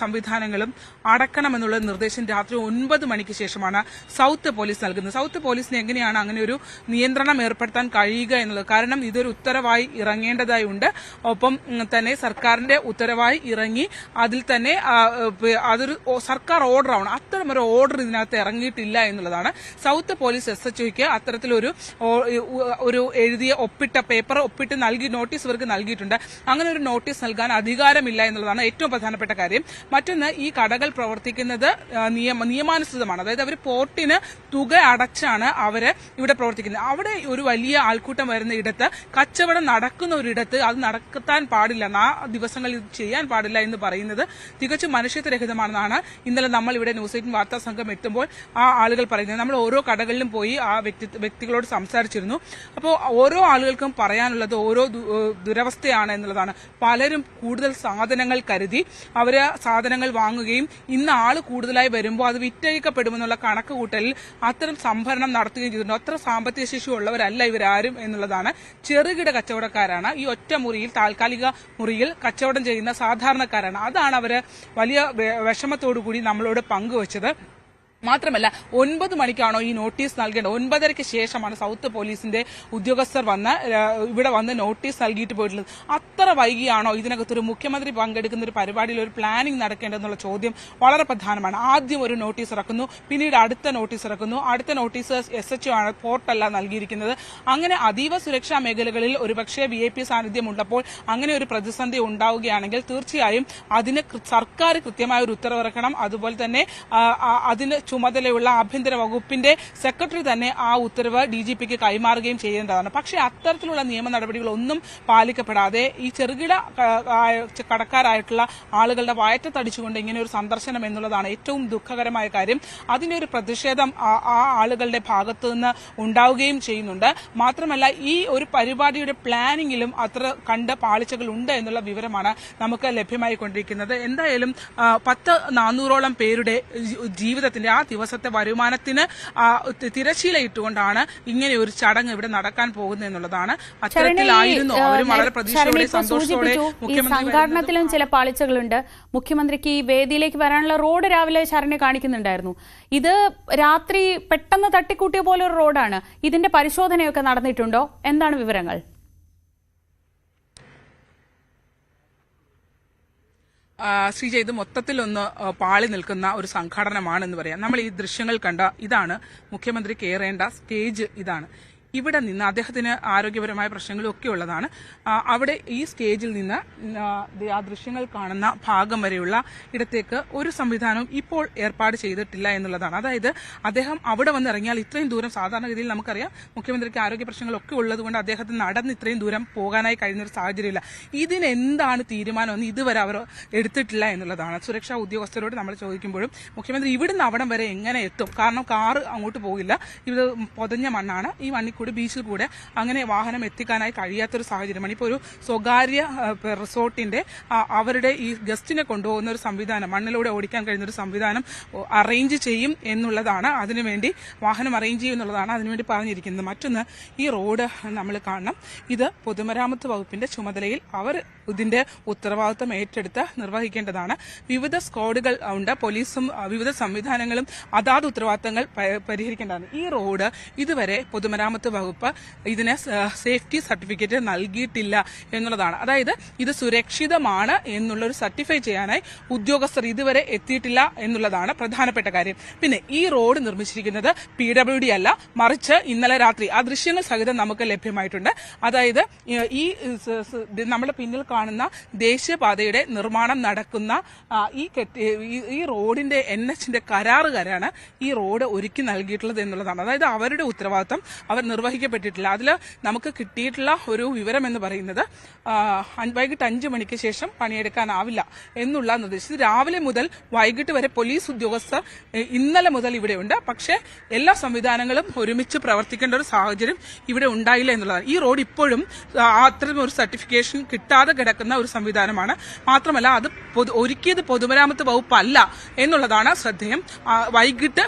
സംവിധാനങ്ങളും അടക്കണമെന്നുള്ള നിർദ്ദേശം രാത്രി 9 മണിക്ക് ശേഷമാണ് സൗത്ത് പോലീസ് നൽകുന്നത്. സൗത്ത് പോലീസിന് എങ്ങനെയാണ് അങ്ങനെ ഒരു നിയന്ത്രണം ഏർപ്പെടുത്താൻ കഴിയുക എന്നുള്ളത്? കാരണം ഇതൊരു ഉത്തരവായി ഇറങ്ങേണ്ടതായി ഉണ്ട്. ഒപ്പം തന്നെ സർക്കാരിന്റെ ഉത്തരവായി ഇറങ്ങി അതിൽ തന്നെ അതൊരു സർക്കാർ ഓർഡറാണ്. അത്തരമൊരു ഓർഡർ ഇതിനകത്ത് ഇറങ്ങിയിട്ടില്ല എന്നുള്ളതാണ്. സൗത്ത് പോലീസ് SHOയ്ക്ക് അത്തരത്തിലൊരു എഴുതിയ പേപ്പർ ഒപ്പിട്ട് നൽകി നോട്ടീസ് ഇവർക്ക് നൽകിയിട്ടുണ്ട്. അങ്ങനെ ഒരു നോട്ടീസ് നൽകാൻ അധികാരമില്ല എന്നുള്ളതാണ് ഏറ്റവും പ്രധാനപ്പെട്ട കാര്യം. മറ്റൊന്ന്, ഈ കടകൾ പ്രവർത്തിക്കുന്നത് നിയമാനുസൃതമാണ്. അതായത് അവർ പോർട്ടിന് തുക അടച്ചാണ് അവര് ഇവിടെ പ്രവർത്തിക്കുന്നത്. അവിടെ ഒരു വലിയ ആൾക്കൂട്ടം വരുന്ന ഇടത്ത്, കച്ചവടം നടക്കുന്ന ഒരിടത്ത് അത് നടത്താൻ പാടില്ല, ആ ദിവസങ്ങളിൽ ഇത് ചെയ്യാൻ പാടില്ല എന്ന് പറയുന്നത് തികച്ചും മനുഷ്യത്വരഹിതമാണെന്നാണ് ഇന്നലെ നമ്മൾ ഇവിടെ ന്യൂസ് 18 വാർത്താ സംഘം എത്തുമ്പോൾ ആ ആളുകൾ പറയുന്നത്. നമ്മൾ ഓരോ കടകളിലും പോയി ആ വ്യക്തികളോട് സംസാരിച്ചിരുന്നു. അപ്പോൾ ഓരോ ആളുകൾക്കും പറയാനുള്ളത് ഓരോ ദുരവസ്ഥയാണ് എന്നുള്ളതാണ്. പലരും കൂടുതൽ സാധനങ്ങൾ കരുതി അവര് സാധനങ്ങൾ വാങ്ങുകയും ഇന്ന് ആള് കൂടുതലായി വരുമ്പോൾ അത് വിറ്റഴിക്കപ്പെടുമെന്നുള്ള കണക്ക് കൂട്ടലിൽ അത്തരം സംഭരണം നടത്തുകയും ചെയ്തിട്ടുണ്ട്. അത്ര സാമ്പത്തിക ശേഷി ഉള്ളവരല്ല ഇവരാരും എന്നുള്ളതാണ്. ചെറുകിട കച്ചവടക്കാരാണ്. ഈ ഒറ്റ മുറിയിൽ, താൽക്കാലിക മുറിയിൽ കച്ചവടം ചെയ്യുന്ന സാധാരണക്കാരാണ്. അതാണ് അവര് വലിയ വിഷമത്തോടു കൂടി നമ്മളോട് പങ്കുവച്ചത്. മാത്രമല്ല 9 മണിക്കാണോ ഈ നോട്ടീസ് നൽകേണ്ടത്? 9:30-ക്ക് ശേഷമാണ് സൗത്ത് പോലീസിന്റെ ഉദ്യോഗസ്ഥർ ഇവിടെ വന്ന് നോട്ടീസ് നൽകിയിട്ട് പോയിട്ടുള്ളത്. അത്ര വൈകിയാണോ ഇതിനകത്തൊരു മുഖ്യമന്ത്രി പങ്കെടുക്കുന്ന ഒരു പരിപാടിയിൽ ഒരു പ്ലാനിംഗ് നടക്കേണ്ടതെന്നുള്ള ചോദ്യം വളരെ പ്രധാനമാണ്. ആദ്യം ഒരു നോട്ടീസ് ഇറക്കുന്നു, പിന്നീട് അടുത്ത നോട്ടീസ് ഇറക്കുന്നു. അടുത്ത നോട്ടീസ് SHO ആണ്, പോർട്ടല്ല നൽകിയിരിക്കുന്നത്. അങ്ങനെ അതീവ സുരക്ഷാ മേഖലകളിൽ ഒരുപക്ഷെ VIP സാന്നിധ്യം ഉള്ളപ്പോൾ അങ്ങനെ ഒരു പ്രതിസന്ധി ഉണ്ടാവുകയാണെങ്കിൽ തീർച്ചയായും അതിന് സർക്കാർ കൃത്യമായ ഒരു ഉത്തരവിറക്കണം. അതുപോലെ തന്നെ അതിന് ചുമതലയുള്ള ആഭ്യന്തര വകുപ്പിന്റെ സെക്രട്ടറി തന്നെ ആ ഉത്തരവ് DGPക്ക് കൈമാറുകയും ചെയ്യേണ്ടതാണ്. പക്ഷേ അത്തരത്തിലുള്ള നിയമ നടപടികളൊന്നും പാലിക്കപ്പെടാതെ ഈ ചെറുകിട കടക്കാരായിട്ടുള്ള ആളുകളുടെ വയറ്റത്തടിച്ചുകൊണ്ട് ഇങ്ങനെ ഒരു സന്ദർശനം എന്നുള്ളതാണ് ഏറ്റവും ദുഃഖകരമായ കാര്യം. അതിന്റെ ഒരു പ്രതിഷേധം ആ ആളുകളുടെ ഭാഗത്തു നിന്ന് ഉണ്ടാവുകയും ചെയ്യുന്നുണ്ട്. മാത്രമല്ല ഈ ഒരു പരിപാടിയുടെ പ്ലാനിങ്ങിലും അത്ര കണ്ട പാളിച്ചകൾ ഉണ്ട് എന്നുള്ള വിവരമാണ് നമുക്ക് ലഭ്യമായിക്കൊണ്ടിരിക്കുന്നത്. എന്തായാലും 400ഓളം പേരുടെ ജീവിതത്തിന്റെ ആ ദിവസത്തെ വരുമാനത്തിന് തിരശ്ശീലയിട്ടുകൊണ്ടാണ് ഇങ്ങനെ ഒരു ചടങ്ങ് ഇവിടെ നടക്കാൻ പോകുന്നത് എന്നുള്ളതാണ്. അത്തരത്തിലായിരുന്നു അവരും വളരെ പ്രതീക്ഷയോടെ സന്തോഷത്തോടെ സംഘാടനത്തിലും ചില പാളിച്ചകളുണ്ട്. മുഖ്യമന്ത്രിക്ക് ഈ വേദിയിലേക്ക് വരാനുള്ള റോഡ് രാവിലെ ശരണ്യ കാണിക്കുന്നുണ്ടായിരുന്നു. ഇത് രാത്രി പെട്ടെന്ന് തട്ടിക്കൂട്ടിയ പോലെ ഒരു റോഡാണ്. ഇതിന്റെ പരിശോധനയൊക്കെ നടന്നിട്ടുണ്ടോ? എന്താണ് വിവരങ്ങൾ? ശ്രീജ, ഇത് മൊത്തത്തിലൊന്ന് പാളി നിൽക്കുന്ന ഒരു സംഘടനമാണെന്ന് പറയാം. നമ്മൾ ഈ ദൃശ്യങ്ങൾ കണ്ട ഇതാണ് മുഖ്യമന്ത്രി കയറേണ്ട സ്റ്റേജ്. ഇതാണ്. ഇവിടെ നിന്ന് അദ്ദേഹത്തിന് ആരോഗ്യപരമായ പ്രശ്നങ്ങളൊക്കെ ഉള്ളതാണ്. അവിടെ ഈ സ്റ്റേജിൽ നിന്ന് ആ ദൃശ്യങ്ങൾ കാണുന്ന ഭാഗം വരെയുള്ള ഇടത്തേക്ക് ഒരു സംവിധാനവും ഇപ്പോൾ ഏർപ്പാട് ചെയ്തിട്ടില്ല എന്നുള്ളതാണ്. അതായത് അദ്ദേഹം അവിടെ വന്നിറങ്ങിയാൽ ഇത്രയും ദൂരം, സാധാരണഗതിയിൽ നമുക്കറിയാം മുഖ്യമന്ത്രിക്ക് ആരോഗ്യ പ്രശ്നങ്ങളൊക്കെ ഉള്ളതുകൊണ്ട് അദ്ദേഹത്തിന് നടന്ന് ഇത്രയും ദൂരം പോകാനായി കഴിയുന്നൊരു സാഹചര്യമില്ല. ഇതിനെന്താണ് തീരുമാനമെന്ന് ഇതുവരെ അവർ എടുത്തിട്ടില്ല എന്നുള്ളതാണ്. സുരക്ഷാ ഉദ്യോഗസ്ഥരോട് നമ്മൾ ചോദിക്കുമ്പോഴും മുഖ്യമന്ത്രി ഇവിടുന്ന് അവിടം വരെ എങ്ങനെ എത്തും? കാരണം കാറ് അങ്ങോട്ട് പോകില്ല, ഇത് പൊതഞ്ഞ മണ്ണാണ്, ഈ മണ്ണിൽ കൂടെ ബീച്ചിൽ കൂടെ അങ്ങനെ വാഹനം എത്തിക്കാനായി കഴിയാത്തൊരു സാഹചര്യമാണ്. ഇപ്പോൾ ഒരു സ്വകാര്യ റിസോർട്ടിന്റെ അവരുടെ ഈ ഗസ്റ്റിനെ കൊണ്ടുപോകുന്ന ഒരു സംവിധാനം, മണ്ണിലൂടെ ഓടിക്കാൻ കഴിയുന്ന ഒരു സംവിധാനം അറേഞ്ച് ചെയ്യും എന്നുള്ളതാണ്. അതിനുവേണ്ടി വാഹനം അറേഞ്ച് ചെയ്യും എന്നുള്ളതാണ് അതിനുവേണ്ടി പറഞ്ഞിരിക്കുന്നത്. മറ്റൊന്ന്, ഈ റോഡ് നമ്മൾ കാണണം. ഇത് പൊതുമരാമത്ത് വകുപ്പിന്റെ ചുമതലയിൽ അവർ ഇതിന്റെ ഉത്തരവാദിത്വം ഏറ്റെടുത്ത് നിർവഹിക്കേണ്ടതാണ്. വിവിധ സ്ക്വാഡുകൾ ഉണ്ട്, പോലീസും വിവിധ സംവിധാനങ്ങളും അതാത് ഉത്തരവാദിത്തങ്ങൾ പരിഹരിക്കേണ്ടതാണ്. ഈ റോഡ് ഇതുവരെ പൊതുമരാമത്ത് വകുപ്പ് ഇതിന് സേഫ്റ്റി സർട്ടിഫിക്കറ്റ് നൽകിയിട്ടില്ല എന്നുള്ളതാണ്. അതായത് ഇത് സുരക്ഷിതമാണ് എന്നുള്ളൊരു സർട്ടിഫൈ ചെയ്യാനായി ഉദ്യോഗസ്ഥർ ഇതുവരെ എത്തിയിട്ടില്ല എന്നുള്ളതാണ് പ്രധാനപ്പെട്ട കാര്യം. പിന്നെ ഈ റോഡ് നിർമ്മിച്ചിരിക്കുന്നത് PWD അല്ല, മറിച്ച് ഇന്നലെ രാത്രി ആ ദൃശ്യങ്ങൾ സഹിതം നമുക്ക് ലഭ്യമായിട്ടുണ്ട്. അതായത് ഈ നമ്മുടെ പിന്നിൽ കാണുന്ന ദേശീയപാതയുടെ നിർമ്മാണം നടക്കുന്ന ഈ റോഡിന്റെ NHന്റെ കരാറുകാരാണ് ഈ റോഡ് ഒരുക്കി നൽകിയിട്ടുള്ളത് എന്നുള്ളതാണ്. അതായത് അവരുടെ ഉത്തരവാദിത്തം അവർ നിർവഹിക്കപ്പെട്ടിട്ടില്ല. അതിൽ നമുക്ക് കിട്ടിയിട്ടുള്ള ഒരു വിവരം എന്ന് പറയുന്നത് വൈകിട്ട് 5 മണിക്ക് ശേഷം പണിയെടുക്കാനാവില്ല എന്നുള്ള നിർദ്ദേശം. രാവിലെ മുതൽ വൈകിട്ട് വരെ പോലീസ് ഉദ്യോഗസ്ഥർ ഇന്നലെ മുതൽ ഇവിടെയുണ്ട്. പക്ഷേ എല്ലാ സംവിധാനങ്ങളും ഒരുമിച്ച് പ്രവർത്തിക്കേണ്ട ഒരു സാഹചര്യം ഇവിടെ ഉണ്ടായില്ല എന്നുള്ളതാണ്. ഈ റോഡ് ഇപ്പോഴും അത്തരം ഒരു സർട്ടിഫിക്കേഷൻ കിട്ടാതെ കിടക്കുന്ന ഒരു സംവിധാനമാണ്. മാത്രമല്ല അത് ഒരുക്കിയത് പൊതുമരാമത്ത് വകുപ്പല്ല എന്നുള്ളതാണ് ശ്രദ്ധേയം. വൈകിട്ട്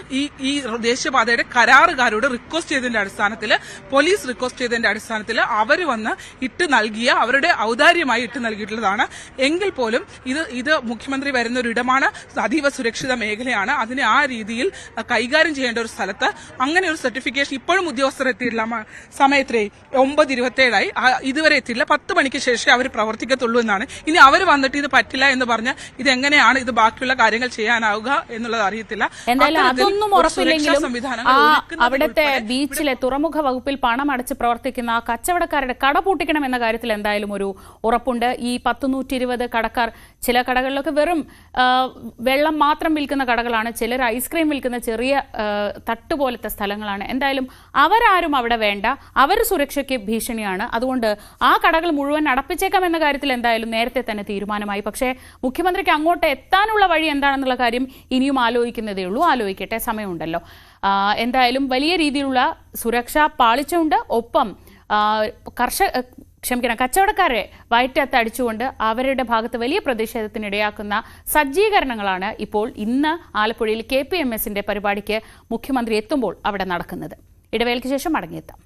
ഈ ദേശീയപാതയുടെ കരാറുകാരോട് റിക്വസ്റ്റ് ചെയ്തതിന്റെ അടിസ്ഥാനത്തിൽ, പോലീസ് റിക്വസ്റ്റ് ചെയ്തതിന്റെ അടിസ്ഥാനത്തിൽ അവർ വന്ന് ഇട്ട് നൽകിയ, അവരുടെ ഔദാര്യമായി ഇട്ട് നൽകിയിട്ടുള്ളതാണ്. എങ്കിൽ പോലും ഇത് മുഖ്യമന്ത്രി വരുന്ന ഒരു ഇടമാണ്, അതീവ സുരക്ഷിത മേഖലയാണ്. അതിനെ ആ രീതിയിൽ കൈകാര്യം ചെയ്യേണ്ട ഒരു സ്ഥലത്ത് അങ്ങനെ ഒരു സർട്ടിഫിക്കേഷൻ ഇപ്പോഴും ഉദ്യോഗസ്ഥർ എത്തിയിട്ടില്ല. സമയത്രേ 9:27 ഇതുവരെ എത്തിയില്ല. 10 മണിക്ക് ശേഷം അവർ പ്രവർത്തിക്കത്തുള്ളൂ എന്നാണ്. ഇനി അവർ വന്നിട്ട് ഇത് പറ്റില്ല എന്ന് പറഞ്ഞ് ഇതെങ്ങനെയാണ് ഇത് ബാക്കിയുള്ള കാര്യങ്ങൾ ചെയ്യാനാവുക എന്നുള്ളത് അറിയത്തില്ല. എന്തായാലും അതൊന്നും ഉറപ്പില്ലെങ്കിലും അവിടുത്തെ ബീച്ചിലെ തുറമുഖ വകുപ്പിൽ പണം അടച്ച് പ്രവർത്തിക്കുന്ന കച്ചവടക്കാരുടെ കട പൂട്ടിക്കണം എന്ന കാര്യത്തിൽ എന്തായാലും ഒരു ഉറപ്പുണ്ട്. ഈ 120 കടക്കാർ, ചില കടകളിലൊക്കെ വെറും വെള്ളം മാത്രം വിൽക്കുന്ന കടകളാണ്, ചിലർ ഐസ്ക്രീം വിൽക്കുന്ന ചെറിയ തട്ടുപോലത്തെ സ്ഥലങ്ങളാണ്. എന്തായാലും അവരാരും അവിടെ വേണ്ട, അവർ സുരക്ഷയ്ക്ക് ഭീഷണിയാണ്. അതുകൊണ്ട് ആ കടകൾ മുഴുവൻ അടപ്പിച്ചേക്കാം എന്ന കാര്യത്തിൽ എന്തായാലും നേരത്തെ തന്നെ തീരുമാനമായി. പക്ഷേ മുഖ്യമന്ത്രിക്ക് അങ്ങോട്ട് എത്താനുള്ള വഴി എന്താണെന്നുള്ള കാര്യം ഇനിയും ആലോചിക്കുന്നതേ ഉള്ളൂ. ആലോചിക്കട്ടെ, സമയമുണ്ടല്ലോ. എന്തായാലും വലിയ രീതിയിലുള്ള സുരക്ഷാ പാളിച്ചുണ്ട്. ഒപ്പം കച്ചവടക്കാരെ വയറ്റത്ത് അടിച്ചുകൊണ്ട് അവരുടെ ഭാഗത്ത് വലിയ പ്രതിഷേധത്തിനിടയാക്കുന്ന സജ്ജീകരണങ്ങളാണ് ഇപ്പോൾ ഇന്ന് ആലപ്പുഴയിൽ KPMSന്റെ പരിപാടിക്ക് മുഖ്യമന്ത്രി എത്തുമ്പോൾ അവിടെ നടക്കുന്നത്. ഇടവേളയ്ക്ക് ശേഷം മടങ്ങിയെത്താം.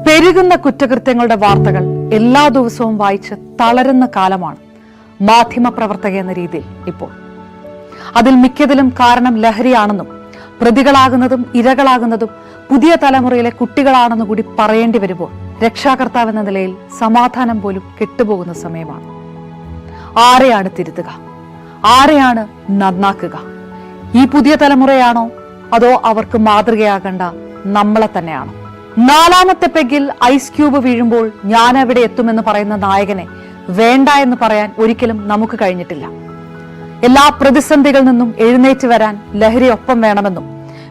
പെരുകുന്ന കുറ്റകൃത്യങ്ങളുടെ വാർത്തകൾ എല്ലാ ദിവസവും വായിച്ച് തളരുന്ന കാലമാണ് മാധ്യമപ്രവർത്തക എന്ന രീതിയിൽ ഇപ്പോൾ. അതിൽ മിക്കതിലും കാരണം ലഹരിയാണെന്നും പ്രതികളാകുന്നതും ഇരകളാകുന്നതും പുതിയ തലമുറയിലെ കുട്ടികളാണെന്ന് കൂടി പറയേണ്ടി വരുമ്പോൾ രക്ഷാകർത്താവെന്ന നിലയിൽ സമാധാനം പോലും കെട്ടുപോകുന്ന സമയമാണ്. ആരെയാണ് തിരുത്തുക? ആരെയാണ് നന്നാക്കുക? ഈ പുതിയ തലമുറയാണോ അതോ അവർക്ക് മാതൃകയാകേണ്ട നമ്മളെ തന്നെയാണോ? 4ാമത്തെ പെഗ്ഗിൽ ഐസ് ക്യൂബ് വീഴുമ്പോൾ ഞാൻ എവിടെ എത്തുമെന്ന് പറയുന്ന നായകനെ വേണ്ട എന്ന് പറയാൻ ഒരിക്കലും നമുക്ക് കഴിഞ്ഞിട്ടില്ല. എല്ലാ പ്രതിസന്ധികളിൽ നിന്നും എഴുന്നേറ്റ് വരാൻ ലഹരി ഒപ്പം വേണമെന്നും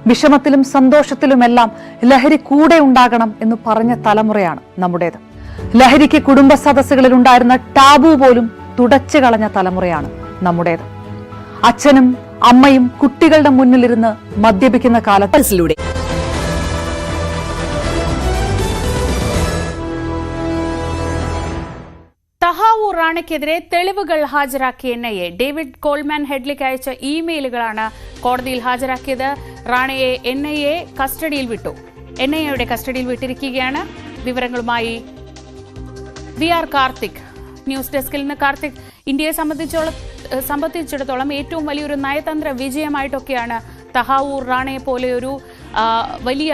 വിഷമത്തിലും സന്തോഷത്തിലുമെല്ലാം ലഹരി കൂടെ ഉണ്ടാകണം എന്ന് പറഞ്ഞ തലമുറയാണ് നമ്മുടേത്. ലഹരിക്ക് കുടുംബ സദസ്സുകളിൽ ഉണ്ടായിരുന്ന ടാബു പോലും തുടച്ചു കളഞ്ഞ തലമുറയാണ് നമ്മുടേത്. അച്ഛനും അമ്മയും കുട്ടികളുടെ മുന്നിലിരുന്ന് മദ്യപിക്കുന്ന കാലത്തിലൂടെ തഹാവൂർ റാണയ്ക്കെതിരെ തെളിവുകൾ ഹാജരാക്കിയ NIA ഡേവിഡ് കോൾമാൻ ഹെഡ്ലിക്ക് അയച്ച ഇമെയിലുകളാണ് കോടതിയിൽ ഹാജരാക്കിയത്. റാണയെ NIA കസ്റ്റഡിയിൽ വിട്ടു. NIAയുടെ കസ്റ്റഡിയിൽ വിട്ടിരിക്കുകയാണ്. വിവരങ്ങളുമായി VR കാർത്തിക്, ന്യൂസ് ഡെസ്കിൽ നിന്ന്. കാർത്തിക്, ഇന്ത്യയെ സംബന്ധിച്ചിടത്തോളം ഏറ്റവും വലിയൊരു നയതന്ത്ര വിജയമായിട്ടൊക്കെയാണ് തഹാവൂർ റാണയെ പോലെയൊരു വലിയ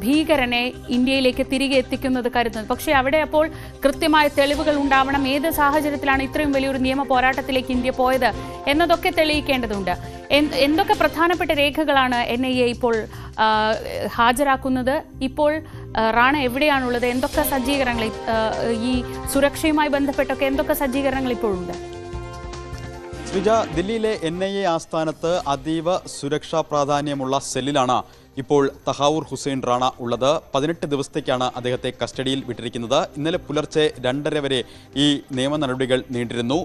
ഭീകരനെ ഇന്ത്യയിലേക്ക് തിരികെ എത്തിക്കുന്നത് കരുതുന്നത്. പക്ഷേ അവിടെ അപ്പോൾ കൃത്യമായ തെളിവുകൾ ഉണ്ടാവണം. ഏത് സാഹചര്യത്തിലാണ് ഇത്രയും വലിയൊരു നിയമ പോരാട്ടത്തിലേക്ക് ഇന്ത്യ പോയത് എന്നതൊക്കെ തെളിയിക്കേണ്ടതുണ്ട്. എന്തൊക്കെ പ്രധാനപ്പെട്ട രേഖകളാണ് NIA ഇപ്പോൾ ഹാജരാക്കുന്നത്? ഇപ്പോൾ റാണ എവിടെയാണുള്ളത്? എന്തൊക്കെ സജ്ജീകരണങ്ങൾ, ഈ സുരക്ഷയുമായി ബന്ധപ്പെട്ടൊക്കെ എന്തൊക്കെ സജ്ജീകരണങ്ങൾ ഇപ്പോഴുണ്ട്? ശ്രീജ, ദില്ലിയിലെ NIA ആസ്ഥാനത്ത് അതീവ സുരക്ഷാ പ്രാധാന്യമുള്ള സെല്ലിലാണ് ഇപ്പോൾ തഹാവൂർ ഹുസൈൻ റാണ ഉള്ളത്. 18 ദിവസത്തേക്കാണ് അദ്ദേഹത്തെ കസ്റ്റഡിയിൽ വിട്ടിരിക്കുന്നത്. ഇന്നലെ പുലർച്ചെ 2:30 വരെ ഈ നിയമ നടപടികൾ നീണ്ടിരുന്നു.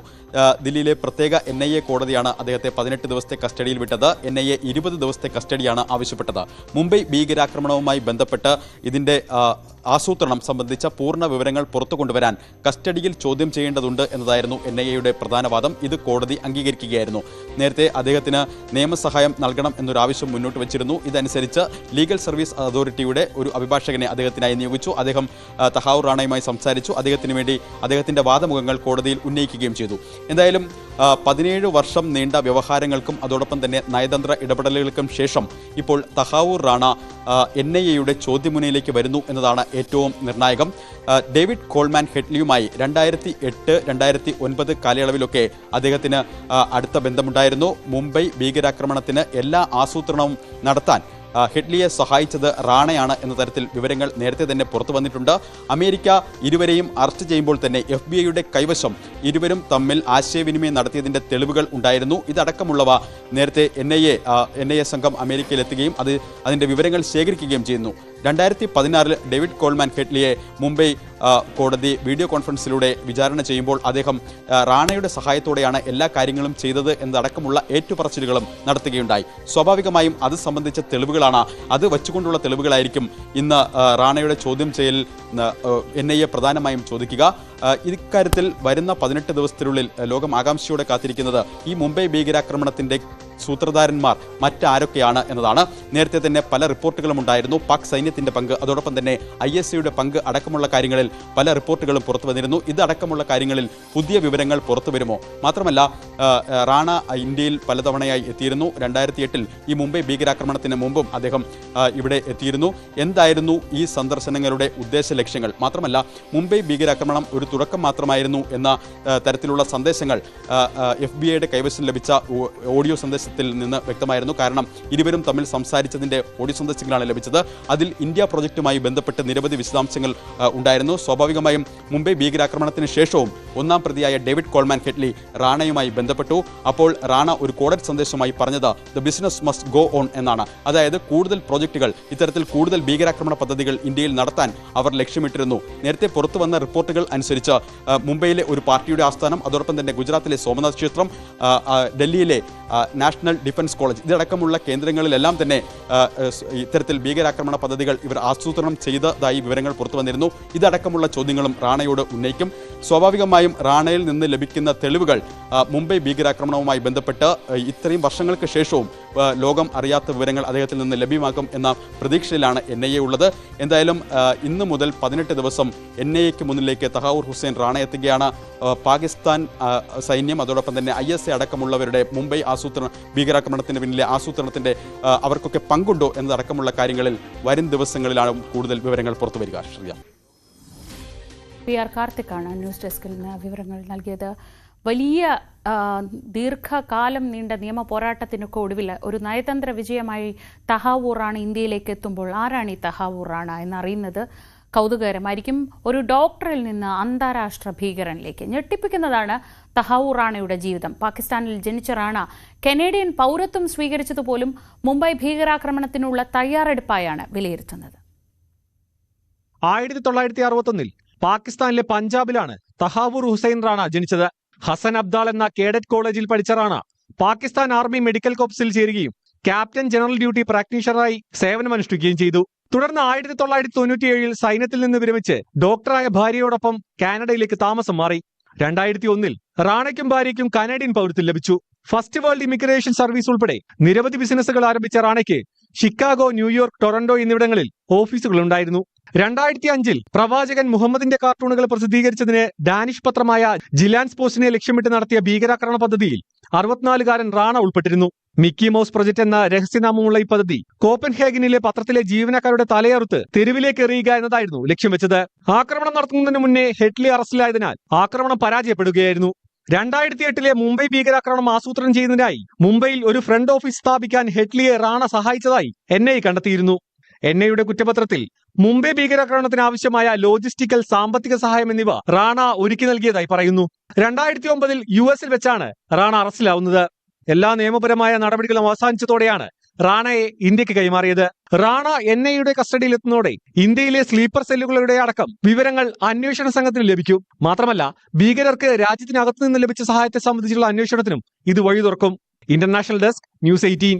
ദില്ലിയിലെ പ്രത്യേക NIA കോടതിയാണ് അദ്ദേഹത്തെ 18 ദിവസത്തെ കസ്റ്റഡിയിൽ വിട്ടത്. NIA 20 ദിവസത്തെ കസ്റ്റഡിയാണ് ആവശ്യപ്പെട്ടത്. മുംബൈ ഭീകരാക്രമണവുമായി ബന്ധപ്പെട്ട് ഇതിന്റെ ആസൂത്രണം സംബന്ധിച്ച പൂർണ്ണ വിവരങ്ങൾ പുറത്തു കൊണ്ടുവരാൻ കസ്റ്റഡിയിൽ ചോദ്യം ചെയ്യേണ്ടതുണ്ട് എന്നതായിരുന്നു NIAയുടെ പ്രധാന വാദം. ഇത് കോടതി അംഗീകരിക്കുകയായിരുന്നു. നേരത്തെ അദ്ദേഹത്തിന് നിയമസഹായം നൽകണം എന്നൊരു ആവശ്യം മുന്നോട്ട് വെച്ചിരുന്നു. ഇതനുസരിച്ച് ലീഗൽ സർവീസ് അതോറിറ്റിയുടെ ഒരു അഭിഭാഷകനെ അദ്ദേഹത്തിനായി നിയോഗിച്ചു. അദ്ദേഹം തഹാവൂർ റാണയുമായി സംസാരിച്ചു. അദ്ദേഹത്തിന് വേണ്ടി അദ്ദേഹത്തിന്റെ വാദമുഖങ്ങൾ കോടതിയിൽ ഉന്നയിക്കുകയും ചെയ്തു. എന്തായാലും 17 വർഷം നീണ്ട വ്യവഹാരങ്ങൾക്കും അതോടൊപ്പം തന്നെ നയതന്ത്ര ഇടപെടലുകൾക്കും ശേഷം ഇപ്പോൾ തഹാവൂർ റാണ NIAയുടെ ചോദ്യമുനയിലേക്ക് വരുന്നു എന്നതാണ് ഏറ്റവും നിർണായകം. ഡേവിഡ് കോൾമാൻ ഹെഡ്ലിയുമായി 2008-2009 കാലയളവിലൊക്കെ അദ്ദേഹത്തിന് അടുത്ത ബന്ധമുണ്ടായിരുന്നു. മുംബൈ ഭീകരാക്രമണത്തിന് എല്ലാ ആസൂത്രണവും നടത്താൻ ഹെഡ്ലിയെ സഹായിച്ചത് റാണയാണ് എന്ന തരത്തിൽ വിവരങ്ങൾ നേരത്തെ തന്നെ പുറത്തു വന്നിട്ടുണ്ട്. അമേരിക്ക ഇരുവരെയും അറസ്റ്റ് ചെയ്യുമ്പോൾ തന്നെ FBI കൈവശം ഇരുവരും തമ്മിൽ ആശയവിനിമയം നടത്തിയതിന്റെ തെളിവുകൾ ഉണ്ടായിരുന്നു. ഇതടക്കമുള്ളവ നേരത്തെ NIA സംഘം അമേരിക്കയിലെത്തുകയും അതിന്റെ വിവരങ്ങൾ ശേഖരിക്കുകയും ചെയ്യുന്നു. 2016 ഡേവിഡ് കോൾമാൻ ഹെഡ്ലിയെ മുംബൈ കോടതി വീഡിയോ കോൺഫറൻസിലൂടെ വിചാരണ ചെയ്യുമ്പോൾ അദ്ദേഹം റാണയുടെ സഹായത്തോടെയാണ് എല്ലാ കാര്യങ്ങളും ചെയ്തത് എന്നതടക്കമുള്ള ഏറ്റുപറച്ചിലുകളും നടത്തുകയുണ്ടായി. സ്വാഭാവികമായും അത് സംബന്ധിച്ച തെളിവുകളാണ്, അത് വെച്ചുകൊണ്ടുള്ള തെളിവുകളായിരിക്കും ഇന്ന് റാണയുടെ ചോദ്യം ചെയ്യൽ NIA പ്രധാനമായും ചോദിക്കുക. ഇക്കാര്യത്തിൽ വരുന്ന 18 ദിവസത്തിനുള്ളിൽ ലോകം ആകാംക്ഷയോടെ കാത്തിരിക്കുന്നത് ഈ മുംബൈ ഭീകരാക്രമണത്തിന്റെ സൂത്രധാരന്മാർ മറ്റാരൊക്കെയാണ് എന്നതാണ്. നേരത്തെ തന്നെ പല റിപ്പോർട്ടുകളും ഉണ്ടായിരുന്നു. പാക് സൈന്യത്തിന്റെ പങ്ക്, അതോടൊപ്പം തന്നെ ISIയുടെ പങ്ക് അടക്കമുള്ള കാര്യങ്ങളിൽ പല റിപ്പോർട്ടുകളും പുറത്തു വന്നിരുന്നു. ഇതടക്കമുള്ള കാര്യങ്ങളിൽ പുതിയ വിവരങ്ങൾ പുറത്തു വരുമോ? മാത്രമല്ല, റാണ ഇന്ത്യയിൽ പലതവണയായി എത്തിയിരുന്നു. 2008 ഈ മുംബൈ ഭീകരാക്രമണത്തിന് മുമ്പും അദ്ദേഹം ഇവിടെ എത്തിയിരുന്നു. എന്തായിരുന്നു ഈ സന്ദർശനങ്ങളുടെ ഉദ്ദേശ ലക്ഷ്യങ്ങൾ? മാത്രമല്ല, മുംബൈ ഭീകരാക്രമണം ഒരു തുടക്കം മാത്രമായിരുന്നു എന്ന തരത്തിലുള്ള സന്ദേശങ്ങൾ FBI കൈവശം ലഭിച്ച ഓഡിയോ സന്ദേശത്തിൽ നിന്ന് വ്യക്തമായിരുന്നു. കാരണം ഇരുവരും തമ്മിൽ സംസാരിച്ചതിന്റെ ഓഡിയോ സന്ദേശങ്ങളാണ് ലഭിച്ചത്. അതിൽ ഇന്ത്യ പ്രൊജക്റ്റുമായി ബന്ധപ്പെട്ട് നിരവധി വിശദാംശങ്ങൾ ഉണ്ടായിരുന്നു. സ്വാഭാവികമായും മുംബൈ ഭീകരാക്രമണത്തിന് ശേഷവും ഒന്നാം പ്രതിയായ ഡേവിഡ് കോൾമാൻ ഹെഡ്ലി റാണയുമായി ബന്ധപ്പെട്ടു. അപ്പോൾ റാണ ഒരു കോഡഡ് സന്ദേശമായി പറഞ്ഞത് the business must go on എന്നാണ്. അതായത് കൂടുതൽ പ്രൊജക്റ്റുകൾ, ഇത്തരത്തിൽ കൂടുതൽ ഭീകരാക്രമണ പദ്ധതികൾ ഇന്ത്യയിൽ നടത്താൻ അവർ ലക്ഷ്യമിട്ടിരുന്നു. നേരത്തെ പുറത്തു വന്ന റിപ്പോർട്ടുകൾ അനുസരിച്ച് മുംബൈയിലെ ഒരു പാർട്ടിയുടെ ആസ്ഥാനം, അതോടൊപ്പം തന്നെ ഗുജറാത്തിലെ സോമനാഥ് ക്ഷേത്രം, ഡൽഹിയിലെ നാഷണൽ ഡിഫൻസ് കോളേജ്, ഇതടക്കമുള്ള കേന്ദ്രങ്ങളിലെല്ലാം തന്നെ ഇത്തരത്തിൽ ഭീകരാക്രമണ പദ്ധതികൾ ഇവർ ആസൂത്രണം ചെയ്തതായി വിവരങ്ങൾ പുറത്തു വന്നിരുന്നു. ഇതടക്കമുള്ള ചോദ്യങ്ങളും റാണയോട് ഉന്നയിക്കും. സ്വാഭാവികമായും റാണയിൽ നിന്ന് ലഭിക്കുന്ന തെളിവുകൾ മുംബൈ ഭീകരാക്രമണവുമായി ബന്ധപ്പെട്ട് ഇത്രയും വർഷങ്ങൾക്ക് ശേഷവും ലോകം അറിയാത്ത വിവരങ്ങൾ അദ്ദേഹത്തിൽ നിന്ന് ലഭ്യമാക്കും എന്ന പ്രതീക്ഷയിലാണ് NIA ഉള്ളത്. എന്തായാലും ഇന്ന് മുതൽ 18 ദിവസം NIAക്ക് മുന്നിലേക്ക് തഹാവൂർ ഹുസൈൻ റാണ എത്തുകയാണ്. പാകിസ്ഥാൻ സൈന്യം, അതോടൊപ്പം തന്നെ ISI അടക്കമുള്ളവരുടെ മുംബൈ ഭീകരാക്രമണത്തിന് പിന്നിലെ ആസൂത്രണത്തിന്റെ അവർക്കൊക്കെ പങ്കുണ്ടോ എന്നതടക്കമുള്ള കാര്യങ്ങളിൽ വരും ദിവസങ്ങളിലാണ് കൂടുതൽ വിവരങ്ങൾ പുറത്തു വരിക. ശ്രീയ PR കാർത്തിക്കാണ് ന്യൂസ് ഡെസ്കിൽ നിന്ന് വിവരങ്ങൾ നൽകിയത്. വലിയ ദീർഘകാലം നീണ്ട നിയമ പോരാട്ടത്തിനൊക്കെ ഒടുവിൽ ഒരു നയതന്ത്ര വിജയമായി തഹാവൂർ റാണ ഇന്ത്യയിലേക്ക് എത്തുമ്പോൾ ആരാണ് ഈ തഹാവൂർ റാണ എന്നറിയുന്നത് കൗതുകകരമായിരിക്കും. ഒരു ഡോക്ടറിൽ നിന്ന് അന്താരാഷ്ട്ര ഭീകരനിലേക്ക് ഞെട്ടിപ്പിക്കുന്നതാണ് തഹാവൂർ റാണയുടെ ജീവിതം. പാകിസ്ഥാനിൽ ജനിച്ച റാണ കനേഡിയൻ പൗരത്വം സ്വീകരിച്ചതുപോലും മുംബൈ ഭീകരാക്രമണത്തിനുള്ള തയ്യാറെടുപ്പായാണ് വിലയിരുത്തുന്നത്. 1961 പാകിസ്ഥാനിലെ പഞ്ചാബിലാണ് തഹാവൂർ ഹുസൈൻ റാണ ജനിച്ചത്. ഹസൻ അബ്ദാൾ എന്ന കേഡറ്റ് കോളേജിൽ പഠിച്ച റാണ പാകിസ്ഥാൻ ആർമി മെഡിക്കൽ കോപ്സിൽ ചേരുകയും ക്യാപ്റ്റൻ ജനറൽ ഡ്യൂട്ടി പ്രാക്ടീഷണറായി സേവനമനുഷ്ഠിക്കുകയും ചെയ്തു. തുടർന്ന് 1997 സൈന്യത്തിൽ നിന്ന് വിരമിച്ച് ഡോക്ടറായ ഭാര്യയോടൊപ്പം കാനഡയിലേക്ക് താമസം മാറി. 2001 റാണയ്ക്കും ഭാര്യയ്ക്കും കനേഡിയൻ പൗരത്വം ലഭിച്ചു. ഫസ്റ്റ് വേൾഡ് ഇമിഗ്രേഷൻ സർവീസ് ഉൾപ്പെടെ നിരവധി ബിസിനസ്സുകൾ ആരംഭിച്ച റാണയ്ക്ക് ഷിക്കാഗോ, ന്യൂയോർക്ക്, ടൊറന്റോ എന്നിവിടങ്ങളിൽ ഓഫീസുകൾ ഉണ്ടായിരുന്നു. 2005 പ്രവാചകൻ മുഹമ്മദിന്റെ കാർട്ടൂണുകൾ പ്രസിദ്ധീകരിച്ചതിന് ഡാനിഷ് പത്രമായ ജിലാൻസ് പോസ്റ്റിനെ ലക്ഷ്യമിട്ട് നടത്തിയ ഭീകരാക്രമണ പദ്ധതിയിൽ 64-കാരൻ റാണ ഉൾപ്പെട്ടിരുന്നു. മിക്കി മൗസ് പ്രൊജക്ട് എന്ന രഹസ്യനാമമുള്ള ഈ പദ്ധതി കോപ്പൻഹേഗനിലെ പത്രത്തിലെ ജീവനക്കാരുടെ തലയറുത്ത് തെരുവിലേക്ക് എറിയുക എന്നതായിരുന്നു ലക്ഷ്യം വെച്ചത്. ആക്രമണം നടത്തുന്നതിന് മുന്നേ ഹെഡ്ലി അറസ്റ്റിലായതിനാൽ ആക്രമണം പരാജയപ്പെടുകയായിരുന്നു. 2008 മുംബൈ ഭീകരാക്രമണം ആസൂത്രണം ചെയ്യുന്നതിനായി മുംബൈയിൽ ഒരു ഫ്രണ്ട് ഓഫീസ് സ്ഥാപിക്കാൻ ഹെഡ്ലിയെ റാണ സഹായിച്ചതായി NIA കണ്ടെത്തിയിരുന്നു. NIAയുടെ കുറ്റപത്രത്തിൽ മുംബൈ ഭീകരാക്രമണത്തിന് ആവശ്യമായ ലോജിസ്റ്റിക്കൽ, സാമ്പത്തിക സഹായം എന്നിവ റാണ ഒരുക്കി നൽകിയതായി പറയുന്നു. 2009 US വെച്ചാണ് റാണ അറസ്റ്റിലാവുന്നത്. എല്ലാ നിയമപരമായ നടപടികളും അവസാനിച്ചതോടെയാണ് റാണയെ ഇന്ത്യക്ക് കൈമാറിയത്. റാണ NIAയുടെ കസ്റ്റഡിയിലെത്തുന്നതോടെ ഇന്ത്യയിലെ സ്ലീപ്പർ സെല്ലുകളുടെ അടക്കം വിവരങ്ങൾ അന്വേഷണ സംഘത്തിന് ലഭിക്കും. മാത്രമല്ല, ഭീകരർക്ക് രാജ്യത്തിനകത്തു നിന്ന് ലഭിച്ച സഹായത്തെ സംബന്ധിച്ചുള്ള അന്വേഷണത്തിനും ഇത് വഴി തുറക്കും. International desk, news 18.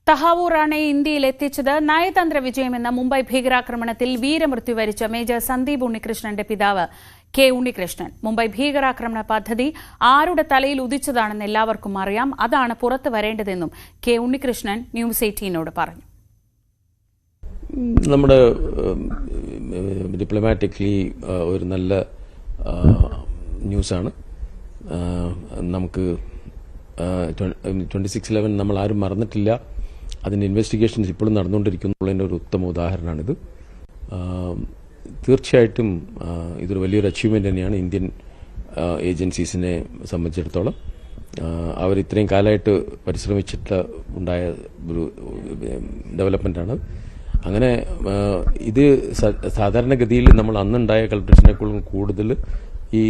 തഹാവൂർ റാണയെ ഇന്ത്യയിൽ എത്തിച്ചത് നയതന്ത്ര വിജയമെന്ന മുംബൈ ഭീകരാക്രമണത്തിൽ വീരമൃത്യു വരിച്ച മേജർ സന്ദീപ് ഉണ്ണികൃഷ്ണന്റെ പിതാവ് K. ഉണ്ണികൃഷ്ണൻ. മുംബൈ ഭീകരാക്രമണ പദ്ധതി ആരുടെ തലയിൽ ഉദിച്ചതാണെന്ന് എല്ലാവർക്കും അറിയാം. അതാണ് പുറത്തു വരേണ്ടതെന്നും K. ഉണ്ണികൃഷ്ണൻ ന്യൂസ് 18നോട് പറഞ്ഞു. നമ്മുടെ ഡിപ്ലോമാറ്റിക്കലി ഒരു നല്ല ന്യൂസാണ്. നമുക്ക് 26/11 നമ്മൾ ആരും മറന്നിട്ടില്ല. അതിൻ്റെ ഇൻവെസ്റ്റിഗേഷൻസ് ഇപ്പോഴും നടന്നുകൊണ്ടിരിക്കുന്നുള്ളതിൻ്റെ ഒരു ഉത്തമ ഉദാഹരണമാണിത്. തീർച്ചയായിട്ടും ഇതൊരു വലിയൊരു അച്ചീവ്മെൻ്റ് തന്നെയാണ് ഇന്ത്യൻ ഏജൻസീസിനെ സംബന്ധിച്ചിടത്തോളം. അവർ ഇത്രയും കാലമായിട്ട് പരിശ്രമിച്ചിട്ട് ഉണ്ടായ ഒരു ഡെവലപ്മെൻ്റാണ്. അങ്ങനെ ഇത് സാധാരണഗതിയിൽ നമ്മൾ അന്നുണ്ടായ കൾപ്രേഷനേക്കാളും കൂടുതൽ ഈ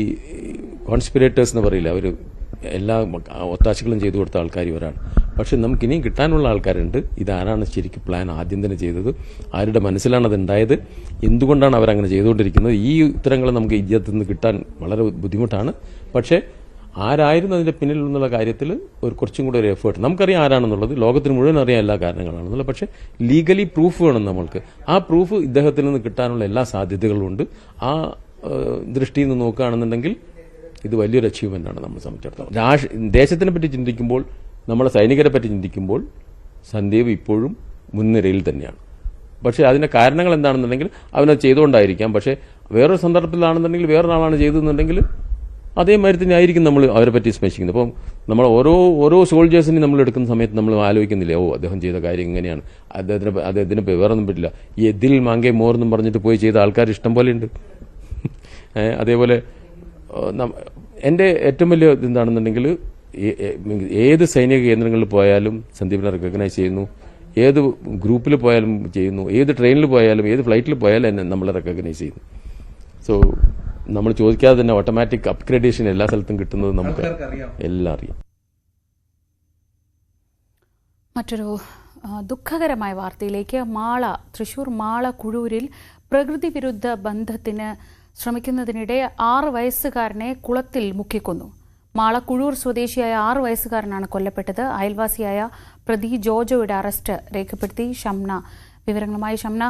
കോൺസ്പിറേറ്റേഴ്സ് എന്ന് പറയില്ല, അവർ എല്ലാ ഒത്താശകളും ചെയ്തു കൊടുത്ത ആൾക്കാർ ഇവരാണ്. പക്ഷെ നമുക്ക് ഇനിയും കിട്ടാനുള്ള ആൾക്കാരുണ്ട്. ഇതാരാണ് ശരിക്കും പ്ലാൻ ആദ്യം തന്നെ ചെയ്തത്, ആരുടെ മനസ്സിലാണ് അത് ഉണ്ടായത്, എന്തുകൊണ്ടാണ് അവരങ്ങനെ ചെയ്തുകൊണ്ടിരിക്കുന്നത്, ഈ ഉത്തരങ്ങൾ നമുക്ക് ഇന്ത്യത്തിൽ നിന്ന് കിട്ടാൻ വളരെ ബുദ്ധിമുട്ടാണ്. പക്ഷേ ആരായിരുന്നു അതിൻ്റെ പിന്നിൽ എന്നുള്ള കാര്യത്തിൽ കുറച്ചും കൂടെ ഒരു എഫേർട്ട് നമുക്കറിയാം ആരാണെന്നുള്ളത്, ലോകത്തിന് മുഴുവൻ അറിയാം എല്ലാ കാരണങ്ങളാണെന്നുള്ളത്. പക്ഷേ ലീഗലി പ്രൂഫ് വേണം നമ്മൾക്ക്. ആ പ്രൂഫ് ഇദ്ദേഹത്തിൽ നിന്ന് കിട്ടാനുള്ള എല്ലാ സാധ്യതകളും ഉണ്ട്. ആ ദൃഷ്ടിയിൽ നിന്ന് നോക്കുകയാണെന്നുണ്ടെങ്കിൽ ഇത് വലിയൊരു അച്ചീവ്മെൻ്റാണ് നമ്മളെ സംബന്ധിച്ചിടത്തോളം. ദേശത്തിനെ പറ്റി ചിന്തിക്കുമ്പോൾ, നമ്മളെ സൈനികരെ പറ്റി ചിന്തിക്കുമ്പോൾ സന്ദീപ് ഇപ്പോഴും മുൻനിരയിൽ തന്നെയാണ്. പക്ഷേ അതിൻ്റെ കാരണങ്ങൾ എന്താണെന്നുണ്ടെങ്കിൽ അവനത് ചെയ്തുകൊണ്ടായിരിക്കാം. പക്ഷേ വേറൊരു സന്ദർഭത്തിലാണെന്നുണ്ടെങ്കിൽ വേറൊരാളാണ് ചെയ്തതെന്നുണ്ടെങ്കിൽ അതേമാതിരി തന്നെ ആയിരിക്കും നമ്മൾ അവരെ പറ്റി സ്പെശിക്കുന്നത്. അപ്പം നമ്മൾ ഓരോ സോൾജേഴ്സിനും നമ്മൾ എടുക്കുന്ന സമയത്ത് നമ്മൾ ആലോചിക്കുന്നില്ല, അദ്ദേഹം ചെയ്ത കാര്യം ഇങ്ങനെയാണ്, അദ്ദേഹത്തിന് വേറൊന്നും പറ്റില്ല. ഈ എതിൽ മാങ്കേ മോറെന്നും പറഞ്ഞിട്ട് പോയി ചെയ്ത ആൾക്കാർ ഇഷ്ടം പോലെ ഉണ്ട്. അതേപോലെ എൻ്റെ ഏറ്റവും വലിയ എന്താണെന്നുണ്ടെങ്കിൽ ഏത് സൈനിക കേന്ദ്രങ്ങളിൽ പോയാലും സന്ദീപിനെ റെക്കഗ്നൈസ് ചെയ്യുന്നു, ഏത് ഗ്രൂപ്പിൽ പോയാലും ചെയ്യുന്നു, ഏത് ട്രെയിനിൽ പോയാലും ഏത് ഫ്ലൈറ്റിൽ പോയാലും എന്നെ നമ്മളെ റെക്കഗ്നൈസ് ചെയ്യുന്നു. സോ നമ്മൾ ചോദിക്കാതെ തന്നെ ഓട്ടോമാറ്റിക് അപ്ഗ്രേഡേഷൻ എല്ലാ സ്ഥലത്തും കിട്ടുന്നത് നമുക്ക് എല്ലാം അറിയാം. മറ്റൊരു ദുഃഖകരമായ വാർത്തയിലേക്ക്. തൃശൂർ മാള കുഴൂരിൽ പ്രകൃതി വിരുദ്ധ ബന്ധത്തിന് ശ്രമിക്കുന്നതിനിടെ 6 വയസ്സുകാരനെ കുളത്തിൽ മുക്കിക്കൊന്നു. മാള കുഴൂർ സ്വദേശിയായ 6 വയസ്സുകാരനാണ് കൊല്ലപ്പെട്ടത്. അയൽവാസിയായ പ്രതി ജോജോയുടെ അറസ്റ്റ് രേഖപ്പെടുത്തി ഷംന വിവരങ്ങളുമായി. ഷംന,